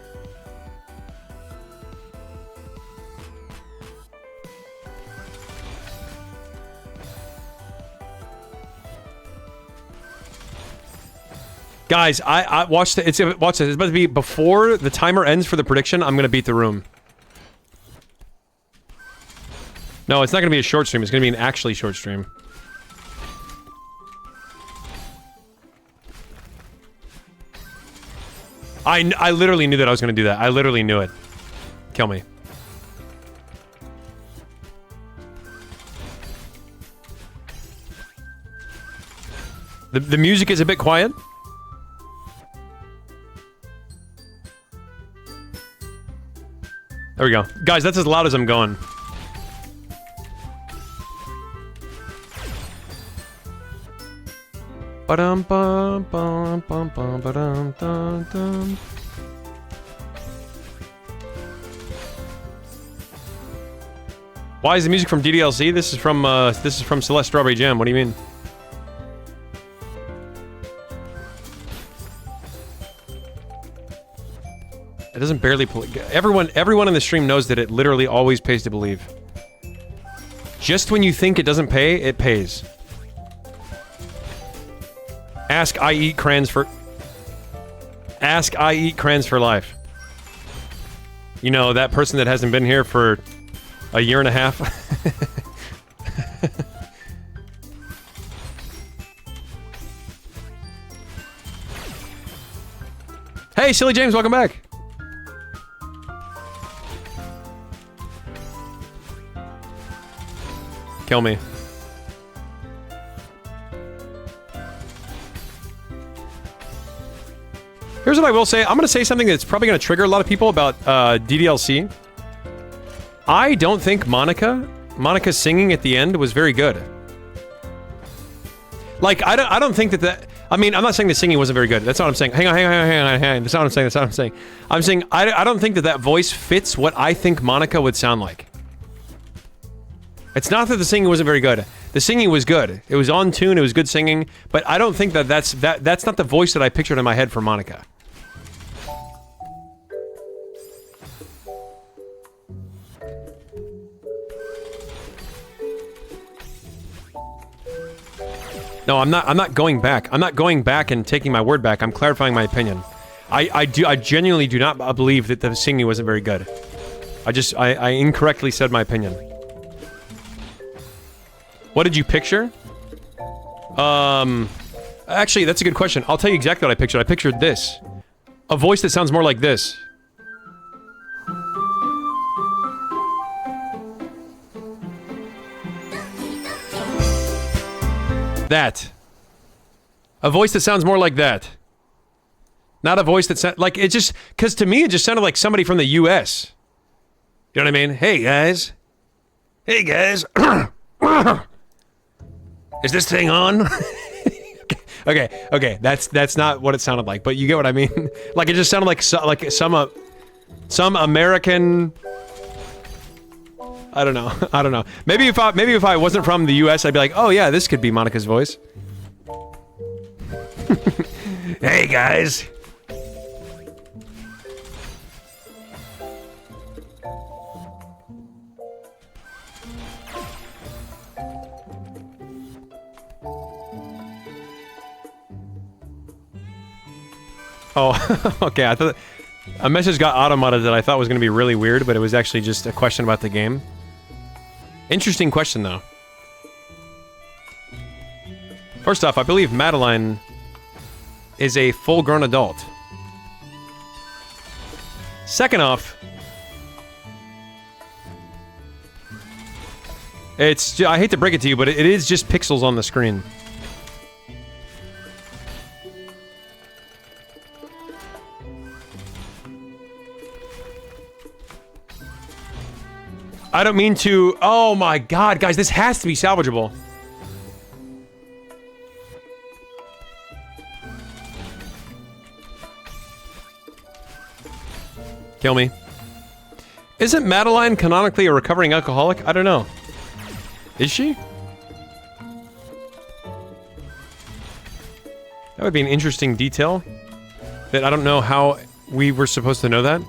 Guys, I watched it. Watch this. It's about to be before the timer ends for the prediction. I'm gonna beat the room. No, it's not gonna be a short stream. It's gonna be an actually short stream. I literally knew that I was gonna do that. I literally knew it. Kill me. The music is a bit quiet. There we go. Guys, that's as loud as I'm going. Ba-dum bum bum bum bum ba-dum dum dum. Why is the music from DDLC? This is from Celeste Strawberry Jam. What do you mean? It doesn't barely play. Everyone in the stream knows that it literally always pays to believe. Just when you think it doesn't pay, it pays. Ask I eat crayons for life. You know, that person that hasn't been here for a year and a half. Hey, Silly James, welcome back. Kill me. Here's what I will say. I'm going to say something that's probably going to trigger a lot of people about DDLC. I don't think Monica's singing at the end was very good. Like, I don't think that... I mean, I'm not saying the singing wasn't very good. That's not what I'm saying. Hang on. That's not what I'm saying. I'm saying I don't think that voice fits what I think Monica would sound like. It's not that the singing wasn't very good. The singing was good. It was on tune. It was good singing. But I don't think that that's not the voice that I pictured in my head for Monica. No, I'm not going back. I'm not going back and taking my word back. I'm clarifying my opinion. I genuinely do not believe that the singing wasn't very good. I incorrectly said my opinion. What did you picture? Actually, that's a good question. I'll tell you exactly what I pictured. I pictured this. A voice that sounds more like this. That. A voice that sounds more like that. Not a voice that sounds... Like, it just... Because to me, it just sounded like somebody from the US. You know what I mean? Hey, guys. Hey, guys. Is this thing on? Okay. That's not what it sounded like, but you get what I mean. Like, it just sounded like some American... I don't know. Maybe if I wasn't from the US, I'd be like, oh yeah, this could be Monica's voice. Hey guys. Oh, okay, I thought a message got automated that I thought was going to be really weird, but it was actually just a question about the game. Interesting question, though. First off, I believe Madeline is a full-grown adult. Second off, I hate to break it to you, but it is just pixels on the screen. I don't mean to... Oh my god, guys, this has to be salvageable. Kill me. Isn't Madeline canonically a recovering alcoholic? I don't know. Is she? That would be an interesting detail. That I don't know how we were supposed to know that.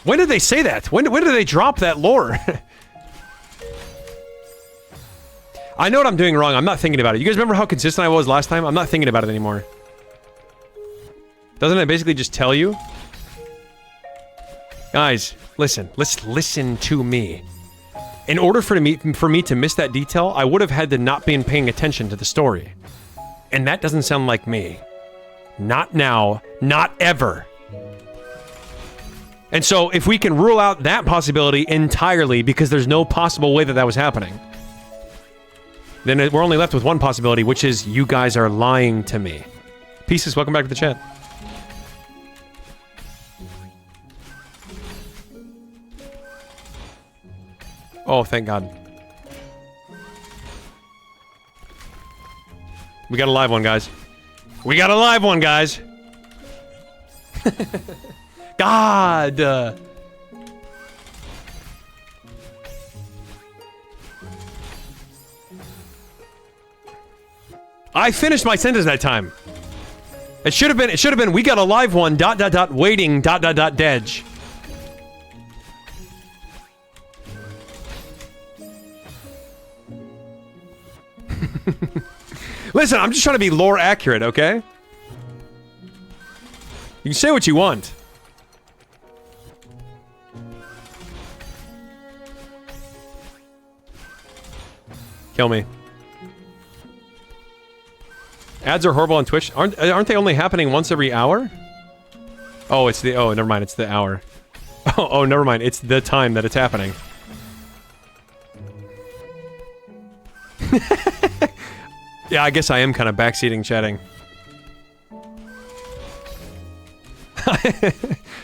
When did they say that? When did they drop that lore? I know what I'm doing wrong. I'm not thinking about it. You guys remember how consistent I was last time? I'm not thinking about it anymore. Doesn't it basically just tell you? Guys, listen. Let's listen to me. In order for me to miss that detail, I would have had to not been paying attention to the story. And that doesn't sound like me. Not now. Not ever. And so, if we can rule out that possibility entirely, because there's no possible way that that was happening, then we're only left with one possibility, which is you guys are lying to me. Pieces, welcome back to the chat. Oh, thank God. We got a live one, guys. We got a live one, guys! God! I finished my sentence that time. It should have been, we got a live one, waiting, dej. Listen, I'm just trying to be lore accurate, okay? You can say what you want. Kill me. Ads are horrible on Twitch. Aren't they only happening once every hour? Oh, it's the... Oh, never mind. It's the hour. Oh, never mind. It's the time that it's happening. Yeah, I guess I am kind of backseating chatting.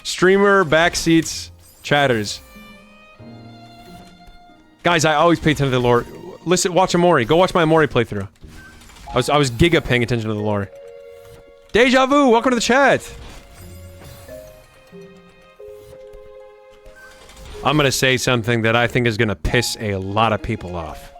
Streamer backseats chatters. Guys, I always pay attention to the lore. Listen, watch Amori. Go watch my Amori playthrough. I was giga paying attention to the lore. Deja Vu, welcome to the chat. I'm gonna say something that I think is gonna piss a lot of people off.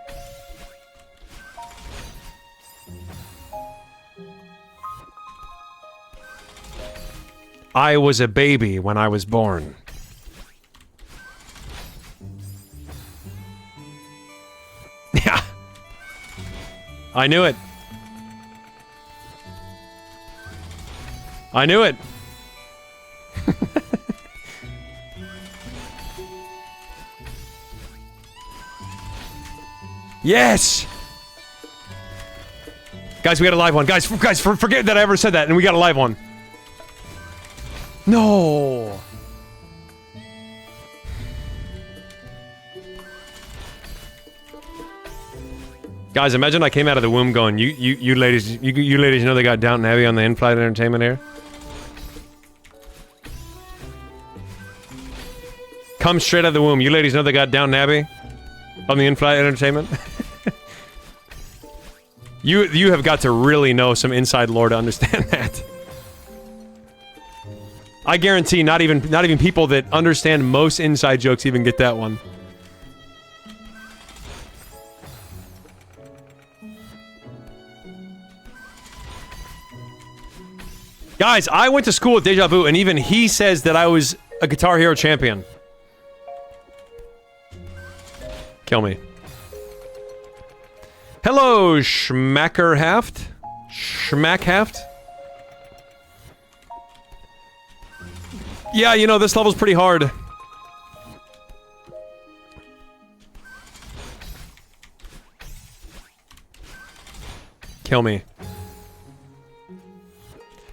I was a baby when I was born. Yeah. I knew it. I knew it. Yes! Guys, we got a live one. Guys, forget that I ever said that, and we got a live one. No! Guys, imagine I came out of the womb going, you ladies know they got Downton Abbey on the in-flight entertainment here? Come straight out of the womb. You ladies know they got Downton Abbey on the in-flight entertainment? You have got to really know some inside lore to understand that. I guarantee not even people that understand most inside jokes even get that one. Guys, I went to school with Deja Vu, and even he says that I was a Guitar Hero champion. Kill me. Hello, Schmackerhaft. Schmackhaft. Yeah, you know, this level's pretty hard. Kill me.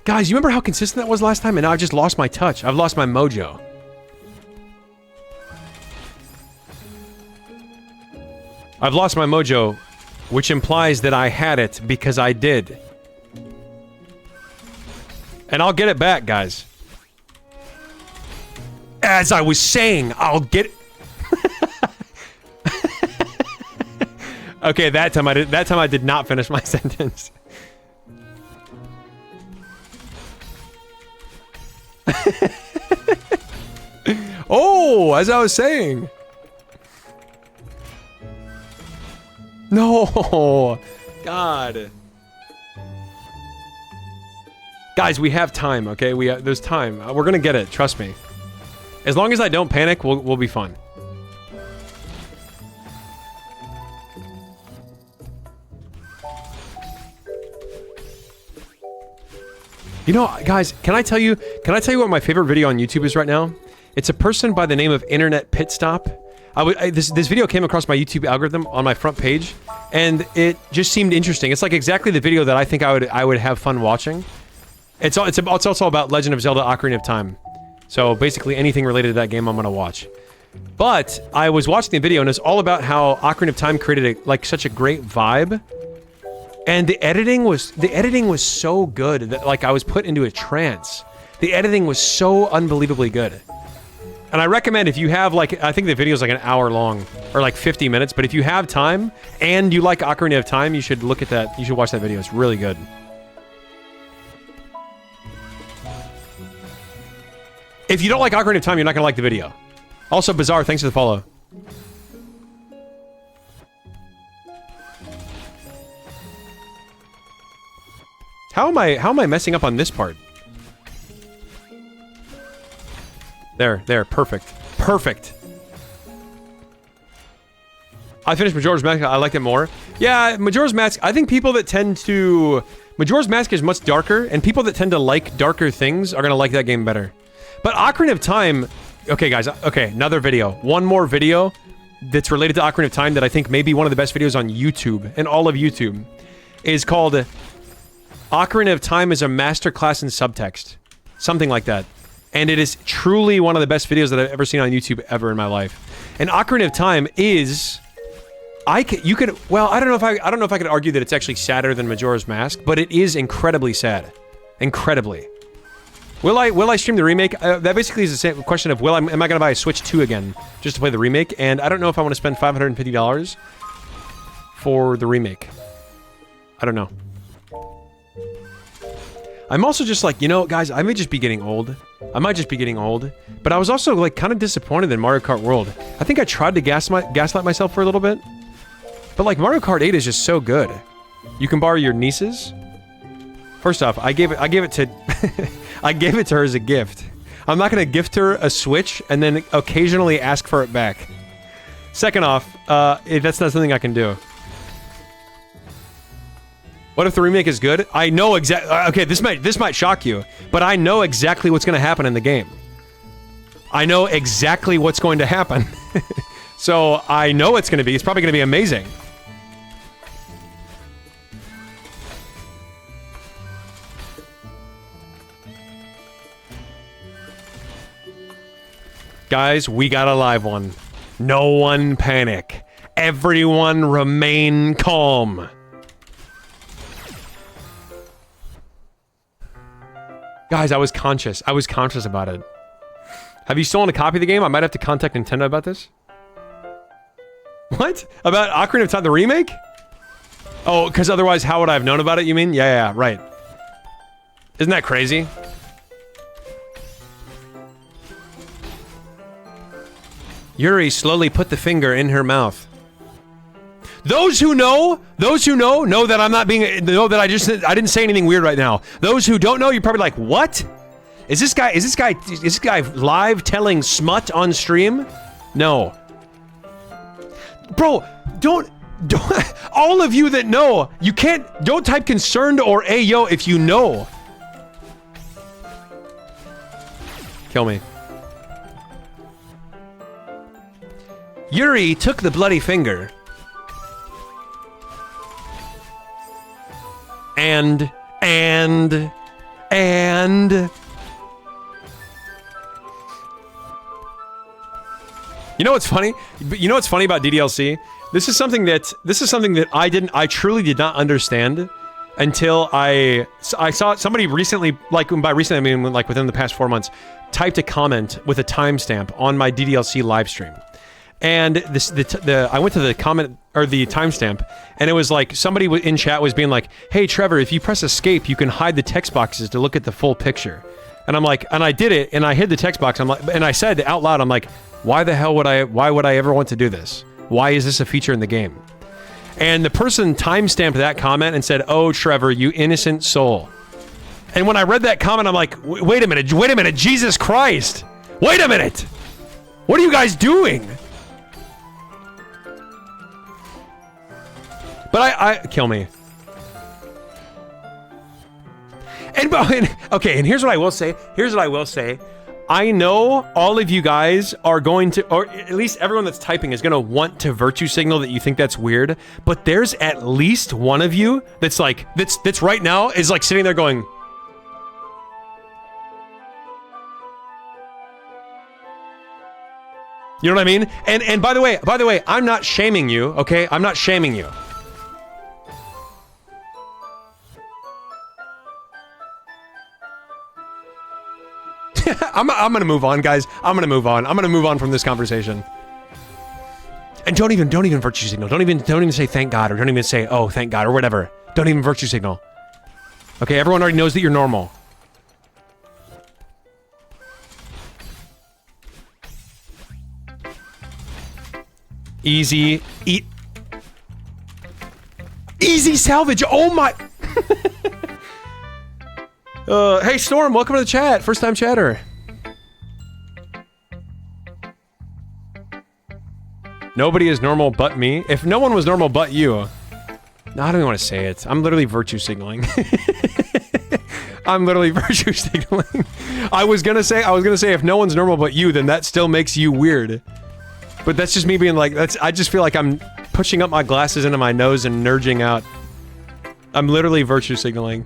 Guys, you remember how consistent that was last time? And now I've just lost my touch. I've lost my mojo. I've lost my mojo, which implies that I had it because I did. And I'll get it back, guys. As I was saying, I'll get it. Okay, that time I did not finish my sentence. Oh, as I was saying. No. God. Guys, we have time, okay? There's time. We're gonna get it, trust me. As long as I don't panic, we'll be fine. You know, guys, can I tell you what my favorite video on YouTube is right now? It's a person by the name of Internet Pit Stop. This video came across my YouTube algorithm on my front page, and it just seemed interesting. It's like exactly the video that I think I would have fun watching. It's also about Legend of Zelda: Ocarina of Time. So basically anything related to that game I'm gonna watch. But I was watching the video and it's all about how Ocarina of Time created like such a great vibe. And the editing was so good that like I was put into a trance. The editing was so unbelievably good. And I recommend if you have like, I think the video is like an hour long or like 50 minutes, but if you have time and you like Ocarina of Time, you should look at that. You should watch that video. It's really good. If you don't like Ocarina of Time, you're not gonna like the video. Also, Bizarre, thanks for the follow. How am I messing up on this part? There, perfect. Perfect. I finished Majora's Mask, I liked it more. Yeah, Majora's Mask, I think people that tend to... Majora's Mask is much darker, and people that tend to like darker things are gonna like that game better. But Ocarina of Time... Okay, guys, okay, another video. One more video that's related to Ocarina of Time that I think may be one of the best videos on YouTube, in all of YouTube, is called... Ocarina of Time is a masterclass in subtext. Something like that. And it is truly one of the best videos that I've ever seen on YouTube ever in my life. And Ocarina of Time is... Well, I don't know if I could argue that it's actually sadder than Majora's Mask, but it is incredibly sad. Incredibly. Will I stream the remake? That basically is the same question of, am I gonna buy a Switch 2 again, just to play the remake? And I don't know if I want to spend $550 for the remake. I don't know. I'm also just like, you know, guys, I may just be getting old. I might just be getting old. But I was also, like, kind of disappointed in Mario Kart World. I think I tried to gaslight myself for a little bit. But, like, Mario Kart 8 is just so good. You can borrow your nieces. First off, I gave it to... I gave it to her as a gift. I'm not gonna gift her a Switch and then occasionally ask for it back. Second off, that's not something I can do. What if the remake is good? I know exactly... Okay, this might shock you, but I know exactly what's going to happen in the game. I know exactly what's going to happen. So, I know it's going to be... It's probably going to be amazing. Guys, we got a live one. No one panic. Everyone remain calm. Guys, I was conscious. I was conscious about it. Have you stolen a copy of the game? I might have to contact Nintendo about this. What? About Ocarina of Time, the remake? Oh, because otherwise, how would I have known about it, you mean? Yeah, right. Isn't that crazy? Yuri slowly put the finger in her mouth. Those who know that I'm not being, know that I didn't say anything weird right now. Those who don't know, you're probably like, what? Is this guy live telling smut on stream? No. Bro, don't, all of you that know, don't type concerned or ayo if you know. Kill me. Yuri took the bloody finger. And... You know what's funny? You know what's funny about DDLC? This is something that I truly did not understand until I saw somebody recently, like by recently I mean like within the past 4 months, typed a comment with a timestamp on my DDLC live stream. And I went to the comment or the timestamp, and it was like somebody in chat was being like, "Hey Trevor, if you press escape, you can hide the text boxes to look at the full picture." And I'm like, and I did it, and I hid the text box. I'm like, and I said out loud, I'm like, why the hell would I? Why would I ever want to do this? Why is this a feature in the game? And the person timestamped that comment and said, "Oh Trevor, you innocent soul." And when I read that comment, I'm like, wait a minute, Jesus Christ, wait a minute, what are you guys doing? But I kill me. And okay, and here's what I will say. I know all of you guys are going to, or at least everyone that's typing is going to want to virtue signal that you think that's weird, but there's at least one of you that's like, that's right now is like sitting there going, you know what I mean? And by the way, I'm not shaming you, okay? I'm not shaming you. I'm gonna move on, guys. I'm gonna move on from this conversation. And don't even virtue signal. Don't even say thank God, or don't even say, oh, thank God, or whatever. Don't even virtue signal. Okay, everyone already knows that you're normal. Easy salvage. Oh my. Hey Storm, welcome to the chat. First time chatter. Nobody is normal but me. If no one was normal but you. No, I don't even want to say it. I'm literally virtue signaling. I'm literally virtue signaling. I was gonna say if no one's normal but you, then that still makes you weird. But that's just me being like, I just feel like I'm pushing up my glasses into my nose and nerdging out. I'm literally virtue signaling.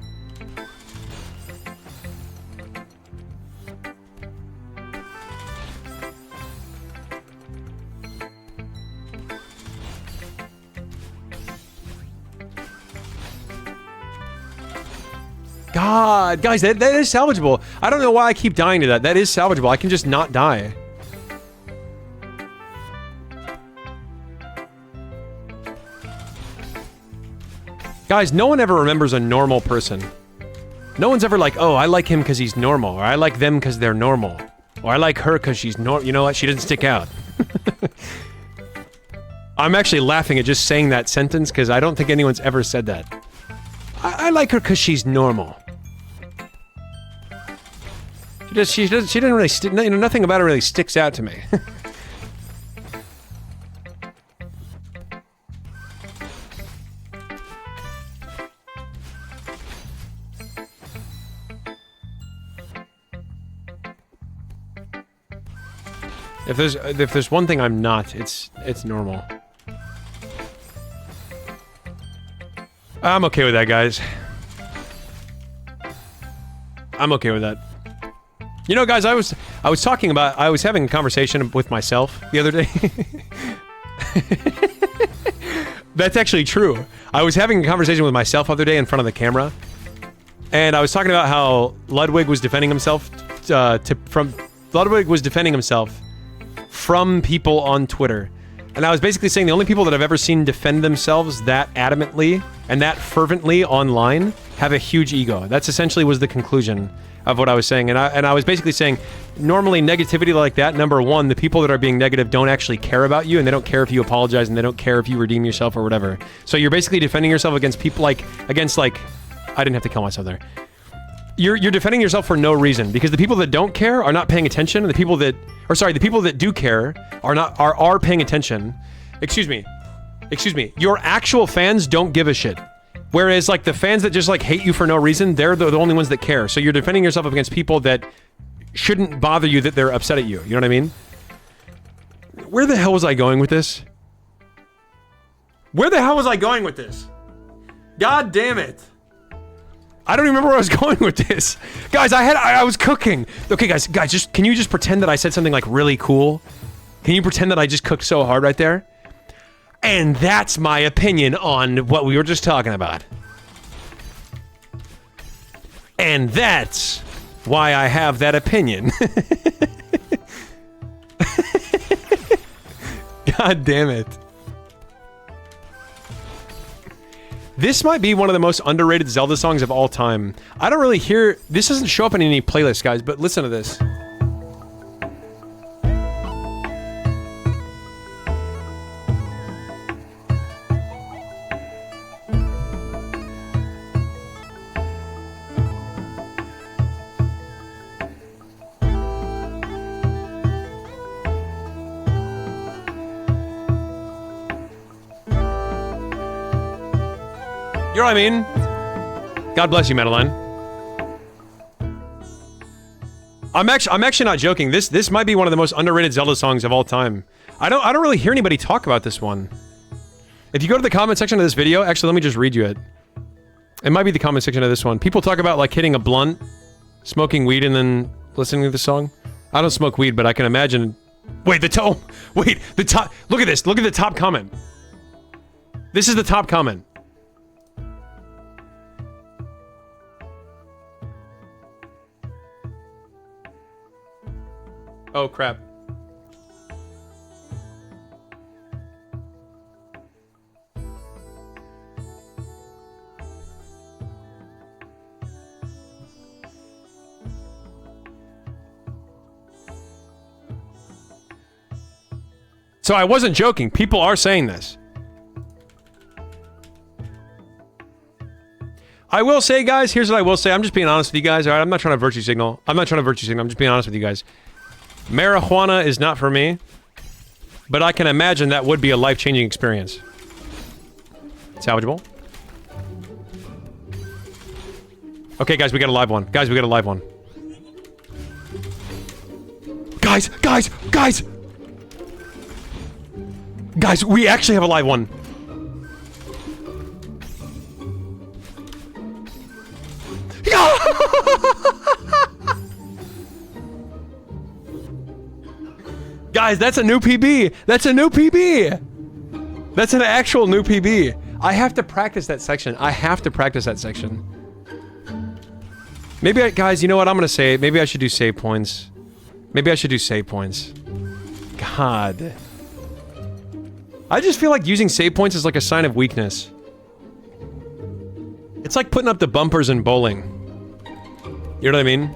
God, guys, that is salvageable. I don't know why I keep dying to that. That is salvageable. I can just not die. Guys, no one ever remembers a normal person. No one's ever like, oh, I like him because he's normal, or I like them because they're normal, or I like her because she's normal. You know what? She doesn't stick out. I'm actually laughing at just saying that sentence because I don't think anyone's ever said that. I like her because she's normal. She doesn't really, you know, nothing about her really sticks out to me. If there's one thing I'm not, it's normal. I'm okay with that, guys. I'm okay with that. You know, guys, I was having a conversation with myself the other day. That's actually true. I was having a conversation with myself the other day in front of the camera, and I was talking about how Ludwig was defending himself from people on Twitter. And I was basically saying the only people that I've ever seen defend themselves that adamantly and that fervently online have a huge ego. That's essentially was the conclusion of what I was saying. And I was basically saying, normally negativity like that, number one, the people that are being negative don't actually care about you, and they don't care if you apologize, and they don't care if you redeem yourself or whatever. So you're basically defending yourself against people I didn't have to kill myself there. You're defending yourself for no reason, because the people that don't care are not paying attention, and the people that do care are paying attention. Excuse me. Your actual fans don't give a shit. Whereas, like, the fans that just, like, hate you for no reason, they're the only ones that care. So you're defending yourself against people that shouldn't bother you, that they're upset at you. You know what I mean? Where the hell was I going with this? God damn it. I don't even remember where I was going with this. Guys, I was cooking. Okay, guys, can you just pretend that I said something like really cool? Can you pretend that I just cooked so hard right there? And that's my opinion on what we were just talking about. And that's why I have that opinion. God damn it. This might be one of the most underrated Zelda songs of all time. I don't really hear... This doesn't show up in any playlists, guys, but listen to this. You know what I mean? God bless you, Madeline. I'm actually not joking. This might be one of the most underrated Zelda songs of all time. I don't really hear anybody talk about this one. If you go to the comment section of this video, actually let me just read you it. It might be the comment section of this one. People talk about like hitting a blunt, smoking weed, and then listening to the song. I don't smoke weed, but I can imagine. Wait, the top. Look at this. Look at the top comment. This is the top comment. Oh, crap. So I wasn't joking. People are saying this. I will say, guys, here's what I will say. I'm just being honest with you guys, alright? I'm not trying to virtue signal. I'm just being honest with you guys. Marijuana is not for me, but I can imagine that would be a life-changing experience. Salvageable. Okay, guys, we got a live one. Guys, we got a live one. Guys, we actually have a live one. Guys, that's a new PB! That's a new PB! That's an actual new PB. I have to practice that section. Maybe guys, you know what? I'm gonna say it. Maybe I should do save points. God. I just feel like using save points is like a sign of weakness. It's like putting up the bumpers in bowling. You know what I mean?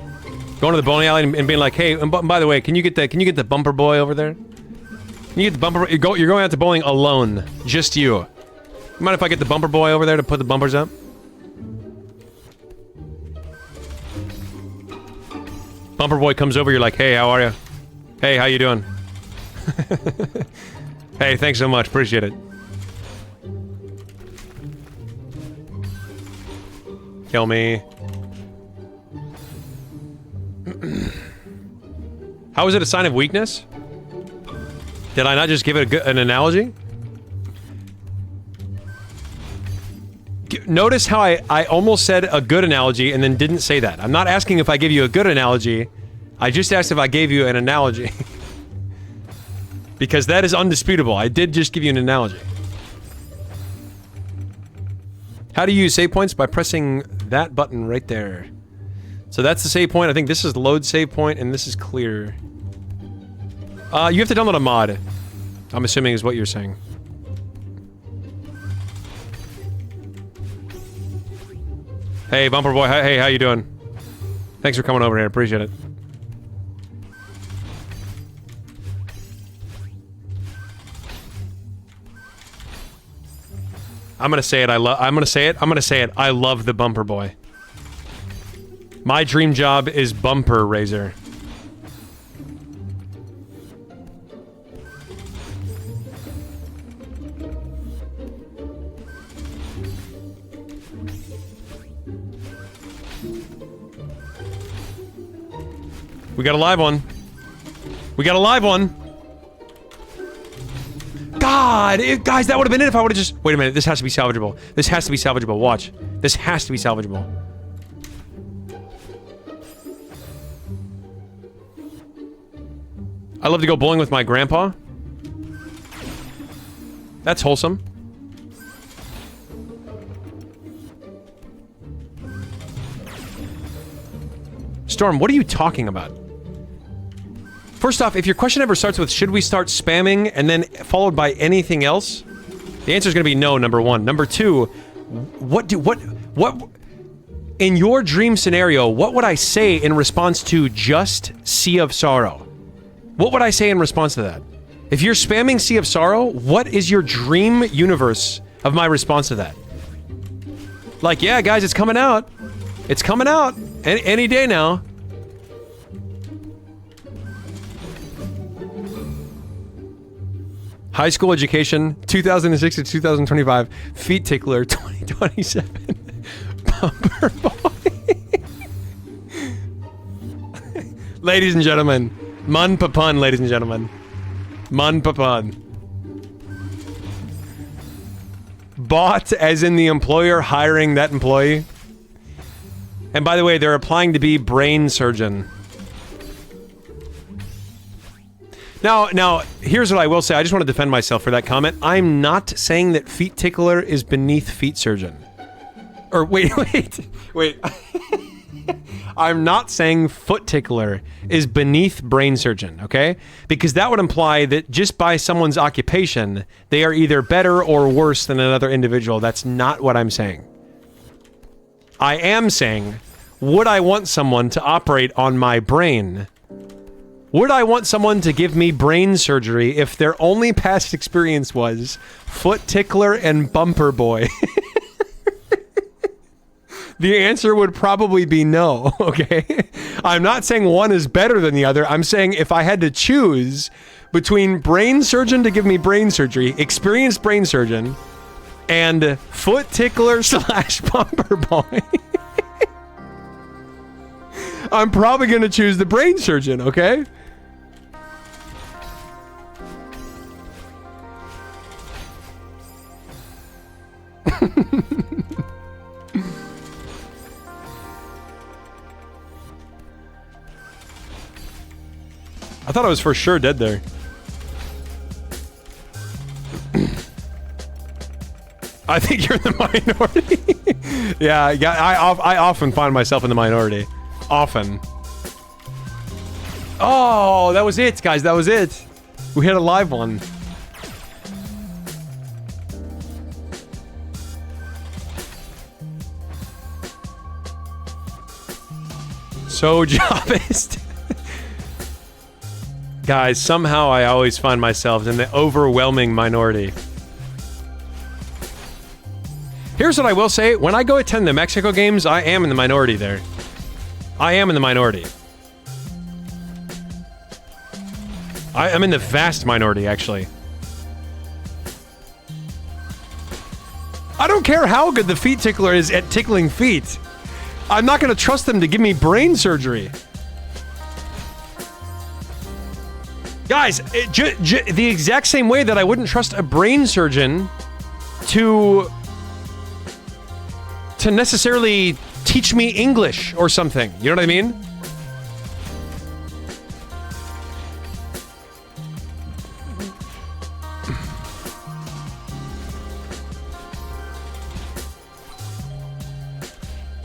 Going to the bowling alley and being like, hey, and by the way, can you get the bumper boy over there? Can you get the bumper? You're going out to bowling alone, just you. You mind if I get the bumper boy over there to put the bumpers up? Bumper boy comes over, you're like, hey, how are you? Hey, how you doing? Hey, thanks so much, appreciate it. Kill me. How is it a sign of weakness? Did I not just give it an analogy? Notice how I almost said a good analogy and then didn't say that. I'm not asking if I give you a good analogy. I just asked if I gave you an analogy. Because that is undisputable. I did just give you an analogy. How do you use save points? By pressing that button right there. So that's the save point. I think this is the load save point, and this is clear. You have to download a mod. I'm assuming is what you're saying. Hey, Bumper Boy. Hey, how you doing? Thanks for coming over here. Appreciate it. I'm gonna say it. I'm gonna say it. I love the Bumper Boy. My dream job is bumper raiser. We got a live one. God, guys, that would have been it if I would have just... Wait a minute, this has to be salvageable. Watch. This has to be salvageable. I love to go bowling with my grandpa. That's wholesome. Storm, what are you talking about? First off, if your question ever starts with, should we start spamming, and then followed by anything else, the answer is going to be no, number one. Number two, what, in your dream scenario, what would I say in response to just Sea of Sorrow? What would I say in response to that? If you're spamming Sea of Sorrow, what is your dream universe of my response to that? Like, yeah, guys, it's coming out. It's coming out any day now. High school education, 2006 to 2025. Feet tickler, 2027. Bumper boy. Ladies and gentlemen. Mun Papan, ladies and gentlemen. Mun Papan. Bot as in the employer hiring that employee. And by the way, they're applying to be brain surgeon. Now, here's what I will say. I just want to defend myself for that comment. I'm not saying that feet tickler is beneath feet surgeon. Or wait. I'm not saying foot tickler is beneath brain surgeon, okay? Because that would imply that just by someone's occupation, they are either better or worse than another individual. That's not what I'm saying. I am saying, would I want someone to operate on my brain? Would I want someone to give me brain surgery if their only past experience was foot tickler and bumper boy? The answer would probably be no, okay? I'm not saying one is better than the other. I'm saying if I had to choose between brain surgeon to give me brain surgery, experienced brain surgeon, and foot tickler / bumper boy, I'm probably going to choose the brain surgeon, okay? I thought I was for sure dead there. I think you're in the minority. yeah, I often find myself in the minority. Often. Oh, that was it, guys. That was it. We had a live one. So Javist. Guys, somehow I always find myself in the overwhelming minority. Here's what I will say. When I go attend the Mexico games, I am in the minority there. I am in the minority. I'm in the vast minority, actually. I don't care how good the feet tickler is at tickling feet. I'm not going to trust them to give me brain surgery. Guys, the exact same way that I wouldn't trust a brain surgeon to necessarily teach me English or something. You know what I mean?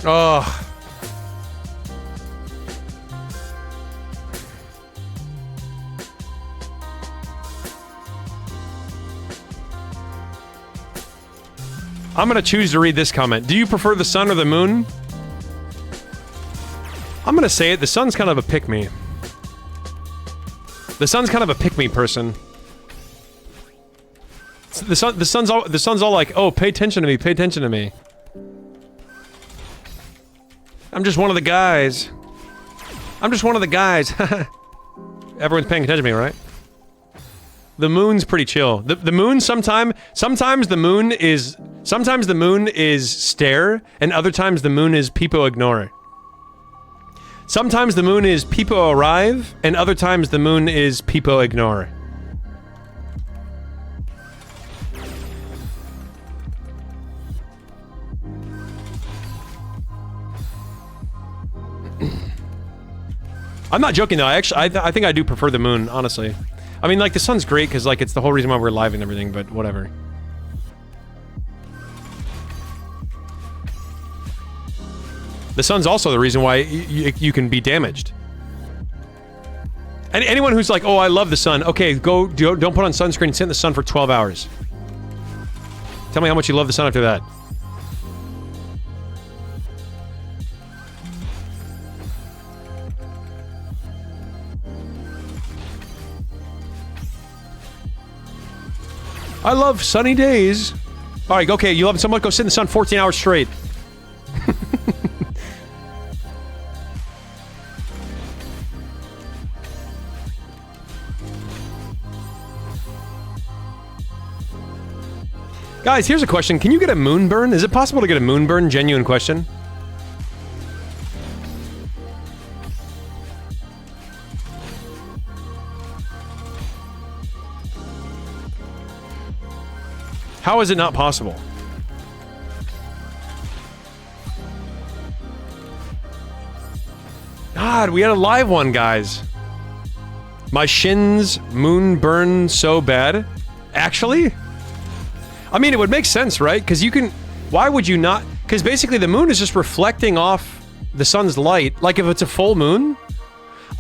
Oh. I'm gonna choose to read this comment. Do you prefer the sun or the moon? I'm gonna say it. The sun's kind of a pick-me. The sun's kind of a pick-me person. The sun's all like, oh, pay attention to me, pay attention to me. I'm just one of the guys. I'm just one of the guys. Everyone's paying attention to me, right? The moon's pretty chill. The moon sometimes the moon is stare, and other times the moon is people ignore. Sometimes the moon is people arrive, and other times the moon is people ignore. I'm not joking though. I think I do prefer the moon, honestly. I mean, like, the sun's great because, like, it's the whole reason why we're live and everything, but whatever. The sun's also the reason why you can be damaged. And anyone who's like, oh, I love the sun. Okay, don't put on sunscreen and sit in the sun for 12 hours. Tell me how much you love the sun after that. I love sunny days. All right, okay, you love it so much, go sit in the sun 14 hours straight. Guys, here's a question. Can you get a moonburn? Is it possible to get a moonburn? Genuine question. How is it not possible? God, we had a live one, guys. My shins moon burn so bad. Actually? I mean, it would make sense, right? Because you can... Why would you not... Because basically the moon is just reflecting off the sun's light. Like, if it's a full moon,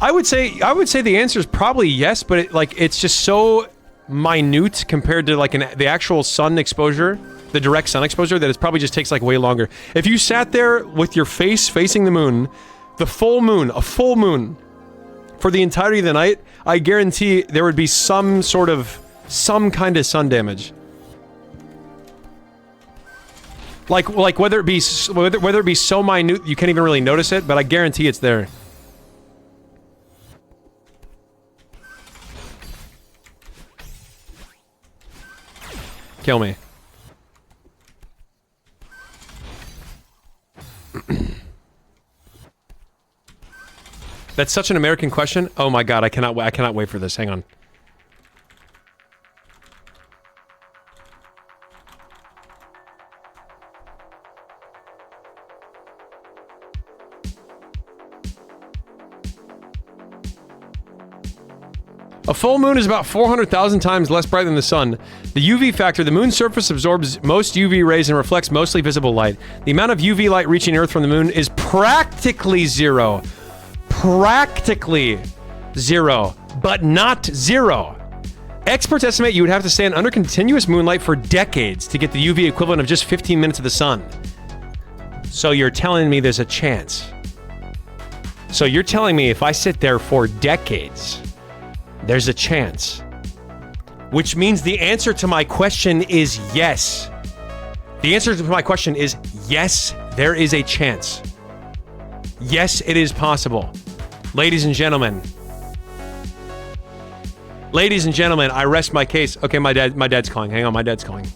I would say the answer is probably yes, but it's just so minute compared to like the actual sun exposure, the direct sun exposure, that it probably just takes like way longer. If you sat there with your face facing the moon, a full moon, for the entirety of the night, I guarantee there would be some kind of sun damage. Like whether it be so minute you can't even really notice it, but I guarantee it's there. Kill me. That's such an American question. Oh my god, I cannot wait for this. Hang on. A full moon is about 400,000 times less bright than the sun. The UV factor, the moon's surface absorbs most UV rays and reflects mostly visible light. The amount of UV light reaching Earth from the moon is practically zero. Practically zero, but not zero. Experts estimate you would have to stand under continuous moonlight for decades to get the UV equivalent of just 15 minutes of the sun. So you're telling me there's a chance. So you're telling me if I sit there for decades, there's a chance. Which means the answer to my question is yes. The answer to my question is yes, there is a chance. Yes, it is possible. Ladies and gentlemen. Ladies and gentlemen, I rest my case. Okay, my dad's calling. Hang on, my dad's calling.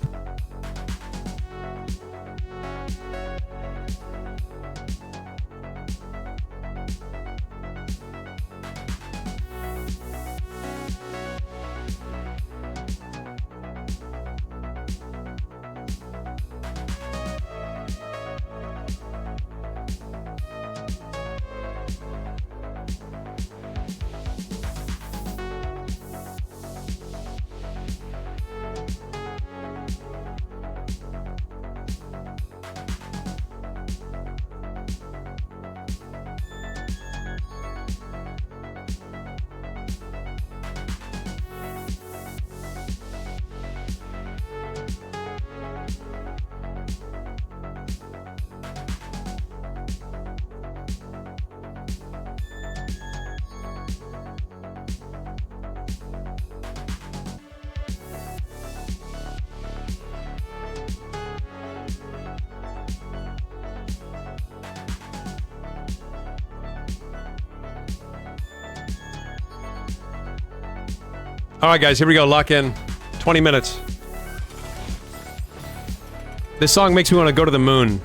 Alright guys, here we go, lock in. 20 minutes. This song makes me want to go to the moon.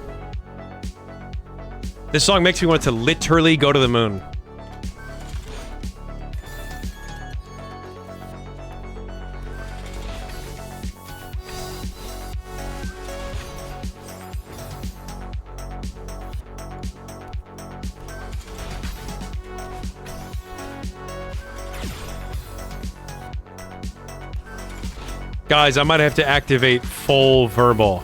This song makes me want to literally go to the moon. Guys, I might have to activate full verbal.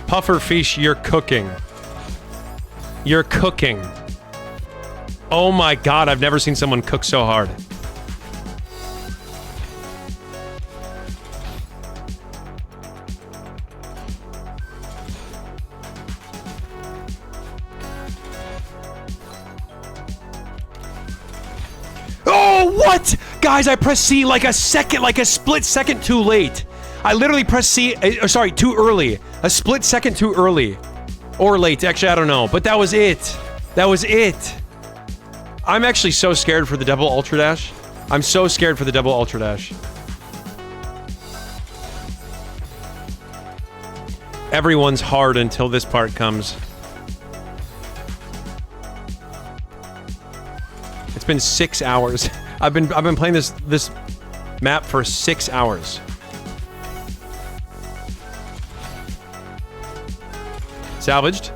Pufferfish, you're cooking. You're cooking. Oh my god, I've never seen someone cook so hard. Oh, what? Guys, I pressed C like a split second too late. I literally pressed C, sorry, too early. A split second too early. Or late, actually, I don't know. But that was it. That was it. I'm actually so scared for the double ultra dash. I'm so scared for the double ultra dash. Everyone's hard until this part comes. It's been 6 hours. I've been playing this map for 6 hours. Salvaged.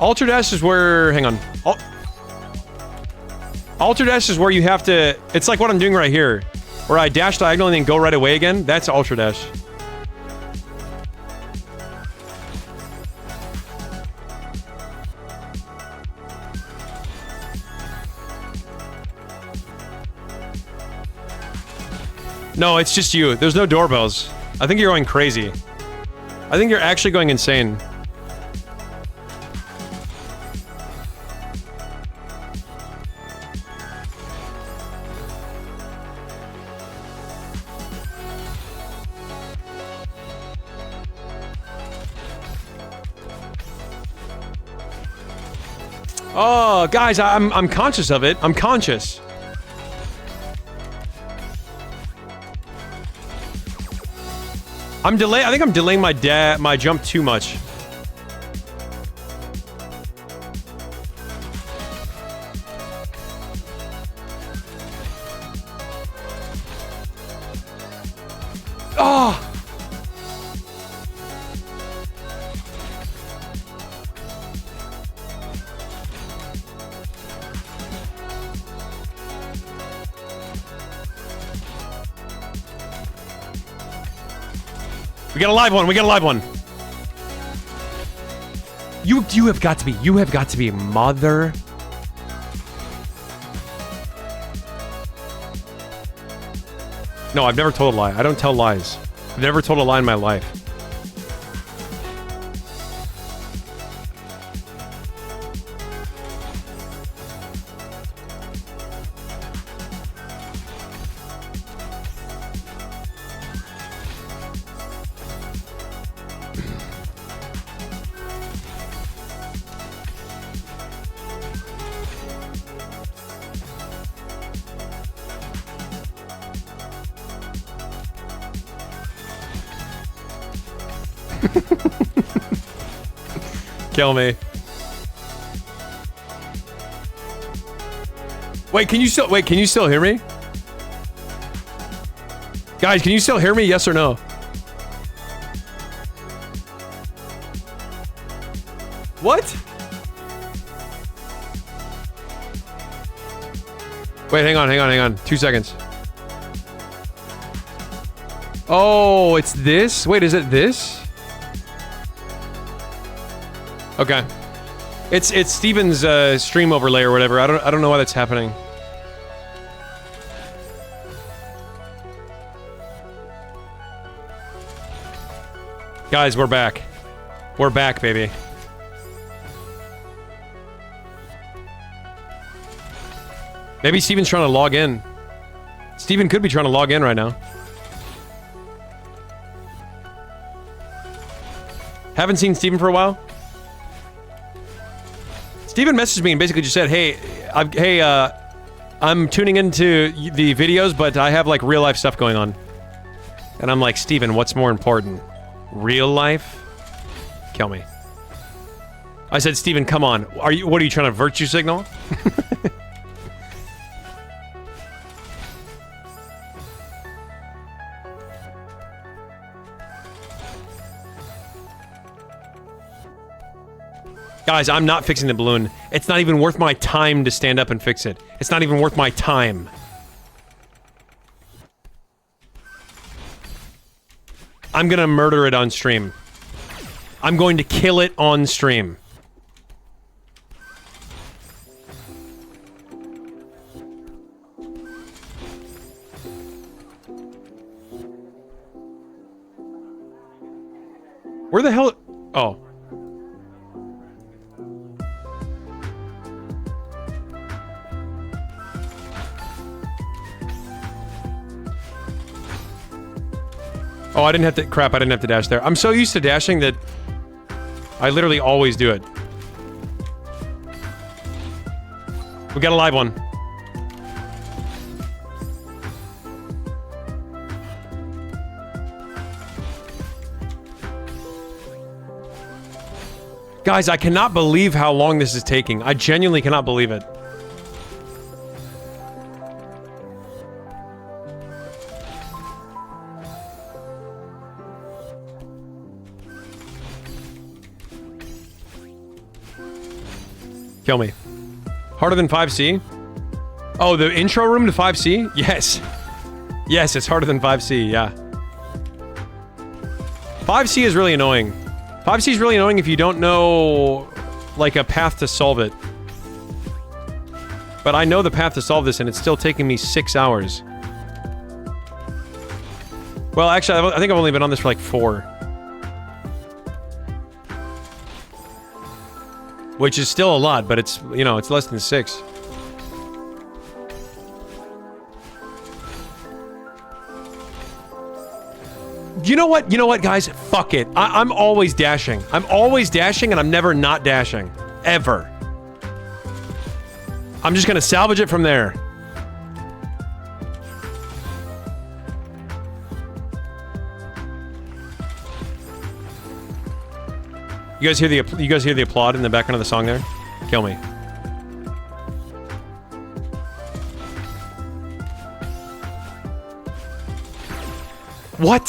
Ultra dash is where, hang on. Ultra dash is where you have to, it's like what I'm doing right here, where I dash diagonally and then go right away again. That's ultra dash. No, it's just you. There's no doorbells. I think you're going crazy. I think you're actually going insane. Oh, guys, I'm conscious of it. I'm conscious. I think I'm delaying my jump too much. Oh! We got a live one. We got a live one. You have got to be mother. No, I've never told a lie. I don't tell lies. I've never told a lie in my life. Kill me. Wait, can you still hear me? Guys, can you still hear me? Yes or no? What? Wait, hang on. 2 seconds. Oh, it's this? Wait, is it this? Okay. It's Steven's stream overlay or whatever. I don't know why that's happening. Guys, we're back. We're back, baby. Maybe Steven's trying to log in. Steven could be trying to log in right now. Haven't seen Steven for a while. Steven messaged me and basically just said, hey, I'm tuning into the videos, but I have like real life stuff going on. And I'm like, Steven, what's more important? Real life? Kill me. I said, Steven, come on. What are you trying to virtue signal? Guys, I'm not fixing the balloon. It's not even worth my time to stand up and fix it. It's not even worth my time. I'm gonna murder it on stream. I'm going to kill it on stream. Where the hell? Oh. Oh, I didn't have to- crap, I didn't have to dash there. I'm so used to dashing that I literally always do it. We got a live one. Guys, I cannot believe how long this is taking. I genuinely cannot believe it. Kill me. Harder than 5C? Oh, the intro room to 5C? Yes. Yes, it's harder than 5C, yeah. 5C is really annoying. 5C is really annoying if you don't know, like, a path to solve it. But I know the path to solve this, and it's still taking me 6 hours. Well, actually, I think I've only been on this for, like, 4. Which is still a lot, but it's, you know, it's less than 6. You know what? You know what, guys? Fuck it. I'm always dashing. I'm always dashing, and I'm never not dashing. Ever. I'm just gonna salvage it from there. You guys hear the applaud in the background of the song there? Kill me. What?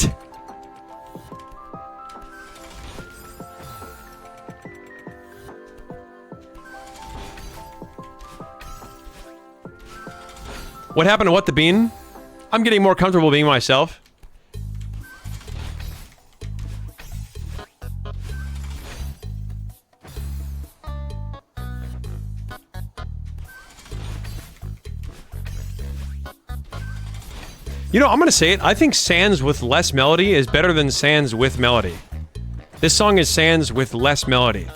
What happened to What the Bean? I'm getting more comfortable being myself. You know, I'm gonna say it. I think Sans with less melody is better than Sans with melody. This song is Sans with less melody.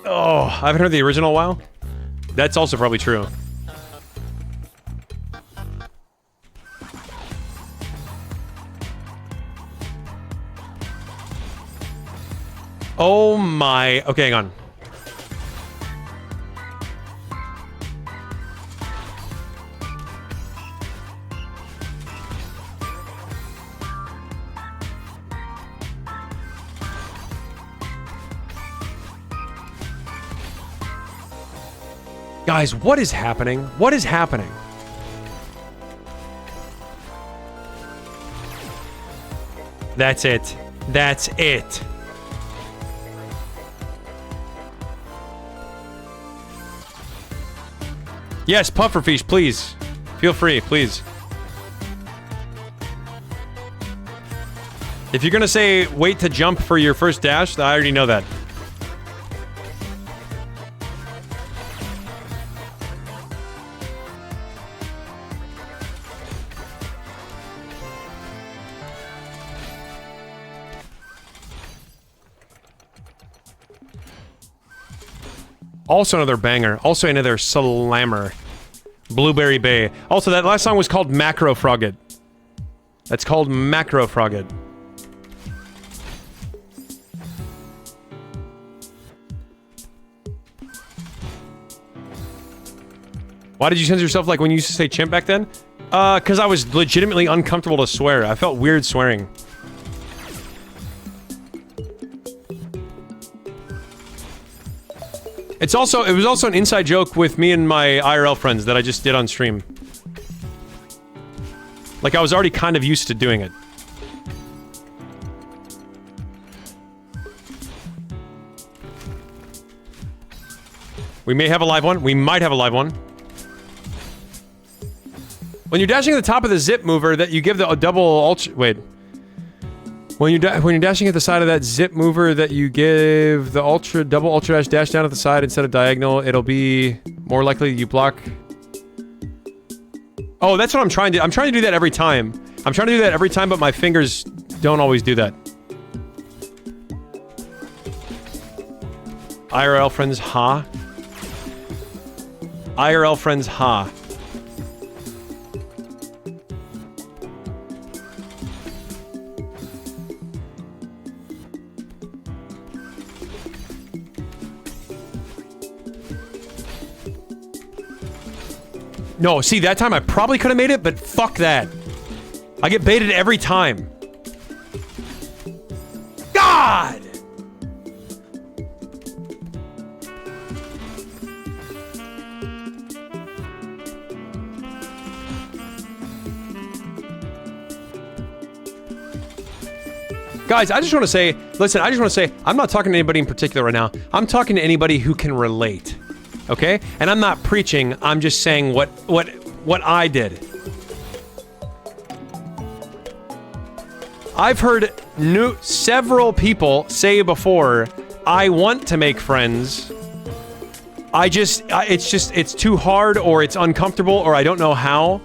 Oh, I haven't heard the original in a while. That's also probably true. Oh my... Okay, hang on. Guys, what is happening? What is happening? That's it. That's it. Yes, pufferfish, please. Feel free, please. If you're gonna say, wait to jump for your first dash, I already know that. Also another banger. Also another slammer. Blueberry Bay. Also, that last song was called Macro Frogget. That's called Macro Frogget. Why did you censor yourself like when you used to say chimp back then? Cause I was legitimately uncomfortable to swear. I felt weird swearing. It was also an inside joke with me and my IRL friends that I just did on stream. Like, I was already kind of used to doing it. We may have a live one. We might have a live one. When you're dashing at the top of the zip mover, that you give the double ultra... Wait. When you're dashing at the side of that zip mover, that you give the double ultra dash down at the side instead of diagonal, it'll be more likely you block... Oh, that's what I'm trying to... I'm trying to do that every time. I'm trying to do that every time, but my fingers don't always do that. IRL friends, ha. IRL friends, ha. No, see, that time I probably could have made it, but fuck that. I get baited every time. God! Guys, I just want to say, listen, I just want to say, I'm not talking to anybody in particular right now. I'm talking to anybody who can relate. Okay? And I'm not preaching, I'm just saying what I did. I've heard several people say before, I want to make friends. It's too hard, or it's uncomfortable, or I don't know how.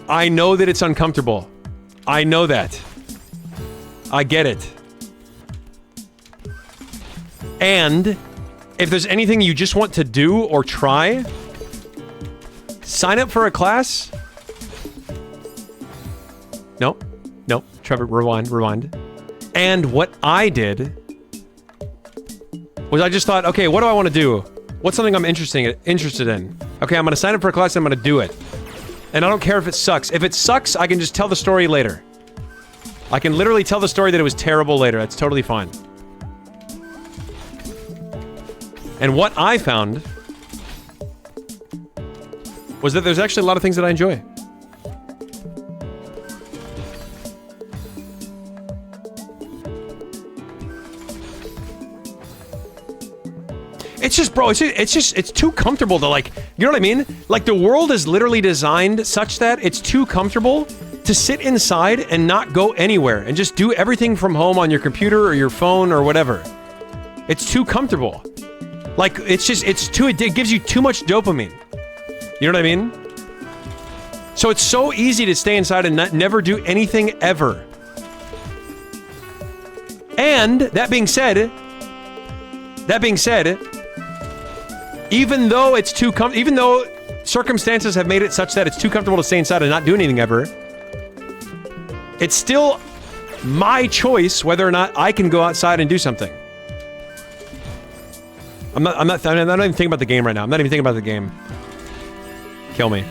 I know that it's uncomfortable. I know that. I get it. And if there's anything you just want to do or try, sign up for a class. Nope. Nope. Trevor, rewind. And what I did was I just thought, okay, what do I want to do? What's something I'm interested in? Okay, I'm going to sign up for a class and I'm going to do it. And I don't care if it sucks. If it sucks, I can just tell the story later. I can literally tell the story that it was terrible later. That's totally fine. And what I found was that there's actually a lot of things that I enjoy. It's just, bro, it's too comfortable to, like, you know what I mean? Like, the world is literally designed such that it's too comfortable to sit inside and not go anywhere and just do everything from home on your computer or your phone or whatever. It's too comfortable. Like, it gives you too much dopamine. You know what I mean? So it's so easy to stay inside and never do anything ever. And, that being said, even though it's even though circumstances have made it such that it's too comfortable to stay inside and not do anything ever, it's still my choice whether or not I can go outside and do something. I'm not even thinking about the game right now. I'm not even thinking about the game. Kill me.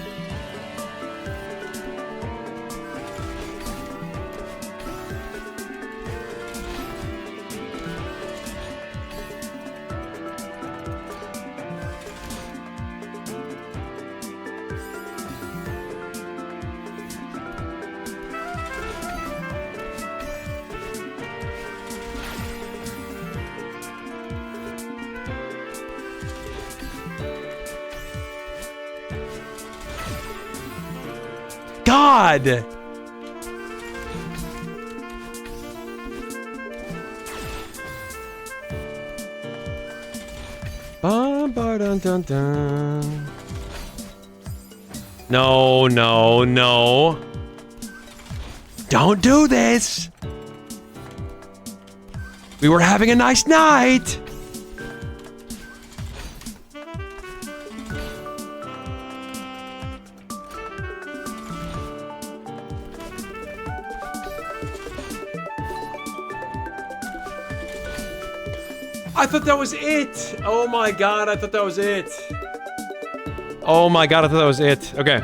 God! Ba-ba-dun-dun-dun. No, no, no. Don't do this! We were having a nice night! I thought that was it! Oh my god, I thought that was it. Oh my god, I thought that was it. Okay.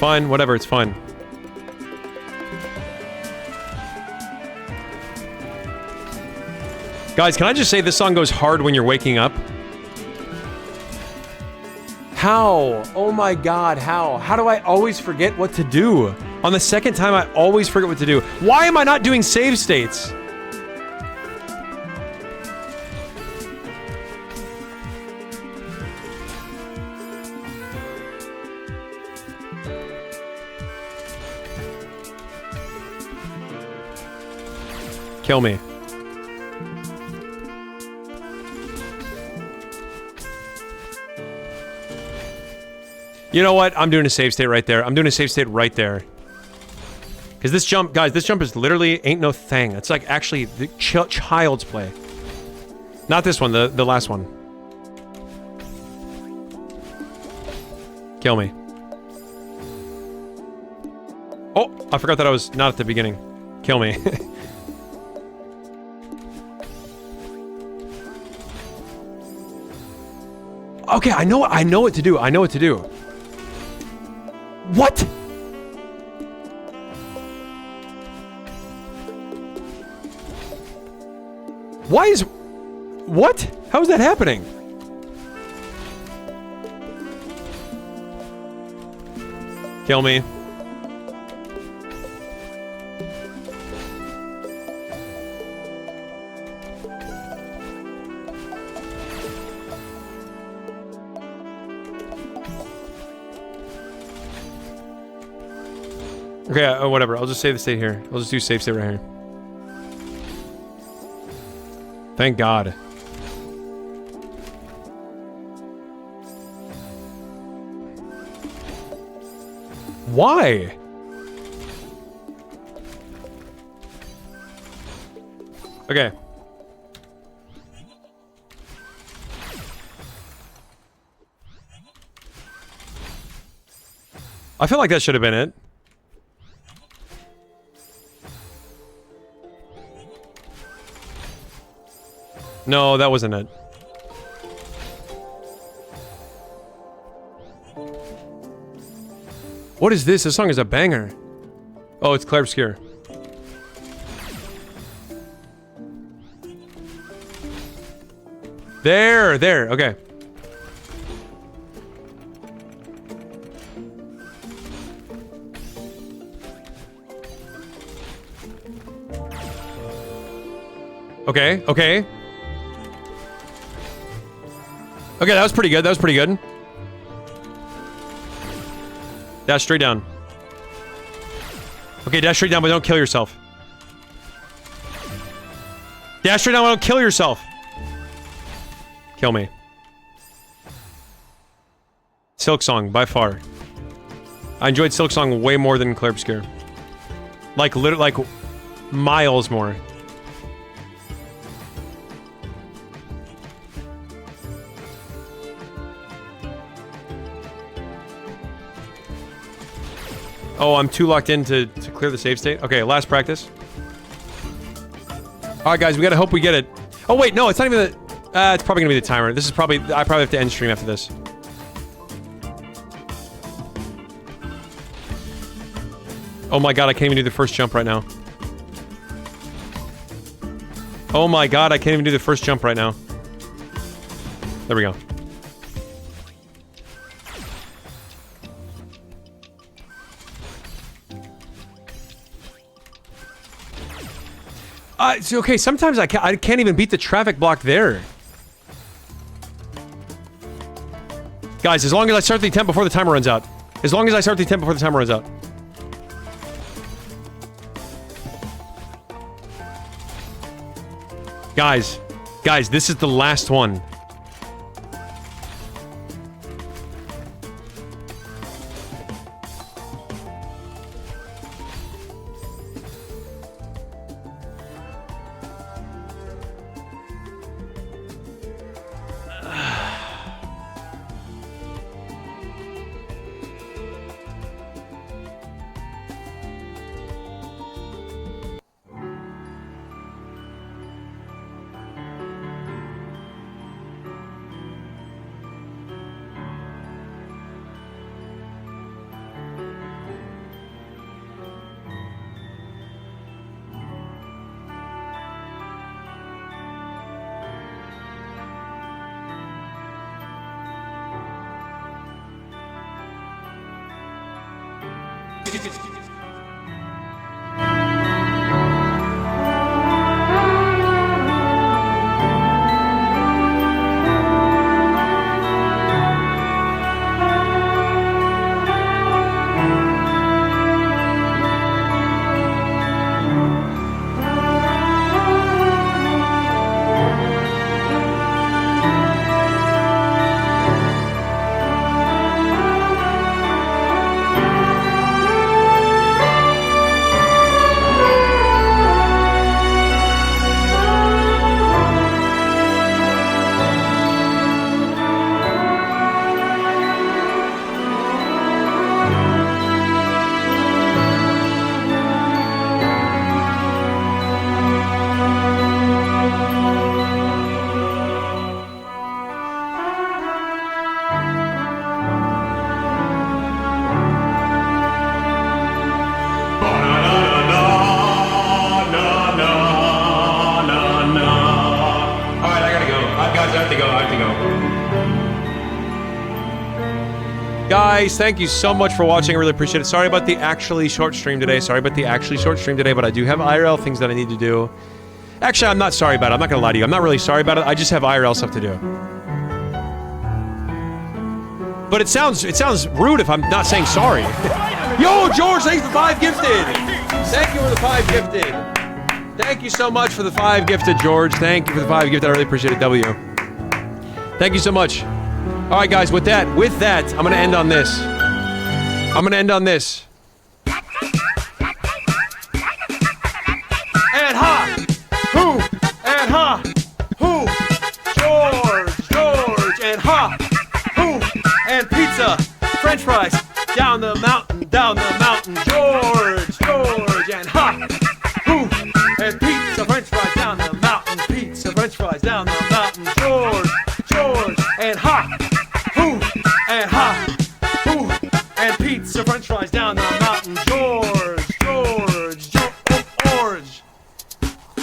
fine. Whatever, it's fine. Guys, can I just say this song goes hard when you're waking up? How? Oh my god, how? How do I always forget what to do? On the second time, I always forget what to do. Why am I not doing save states? Kill me. You know what? I'm doing a save state right there. I'm doing a save state right there. Because this jump, guys, this jump is literally ain't no thing. It's like actually the child's play. Not this one, the last one. Kill me. Oh, I forgot that I was not at the beginning. Kill me. Okay, I know what to do. I know what to do. What? Why is... What? How is that happening? Kill me. Okay, whatever. I'll just save the state here. I'll just do save state right here. Thank God. Why? Okay. I feel like that should have been it. No, that wasn't it. What is this? This song is a banger. Oh, it's Claire Obscure. There, okay. Okay. Okay, that was pretty good. Dash straight down. Okay, dash straight down, but don't kill yourself. Dash straight down, but don't kill yourself. Kill me. Silk Song, by far. I enjoyed Silk Song way more than Claire Obscure. Like, literally, like, miles more. Oh, I'm too locked in to clear the save state? Okay, last practice. Alright, guys, we gotta hope we get it. Oh, wait, no, it's not even the... it's probably gonna be the timer. This is probably... I probably have to end stream after this. Oh my god, I can't even do the first jump right now. Oh my god, I can't even do the first jump right now. There we go. So, okay, sometimes I can't even beat the traffic block there. Guys, as long as I start the attempt before the timer runs out. As long as I start the attempt before the timer runs out. Guys, this is the last one. Guys, thank you so much for watching. I really appreciate it. Sorry about the actually short stream today. But I do have IRL things that I need to do. Actually, I'm not sorry about it. I'm not gonna lie to you. I'm not really sorry about it. I just have IRL stuff to do. But it sounds rude if I'm not saying sorry. Yo, George, thanks for the 5 gifted. Thank you for the 5 gifted. Thank you so much for the 5 gifted, George. Thank you for the 5 gifted. I really appreciate it. W. Thank you so much. All right, guys, with that, I'm going to end on this. And ha! Who? And ha! Who? George, and ha! Who? And pizza, French fries, down the mountain, George, and ha! Who? And pizza, French fries, down the mountain, French fries, down the mountain, George, and ha! Who? And ha! Who? And pizza, French fries, down the mountain, George.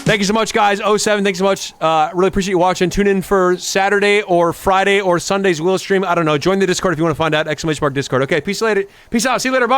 Thank you so much, guys. 07, thanks so much. Really appreciate you watching. Tune in for Saturday or Friday or Sunday's Will stream. I don't know. Join the Discord if you want to find out. !Discord. Okay, peace out. See you later. Bye.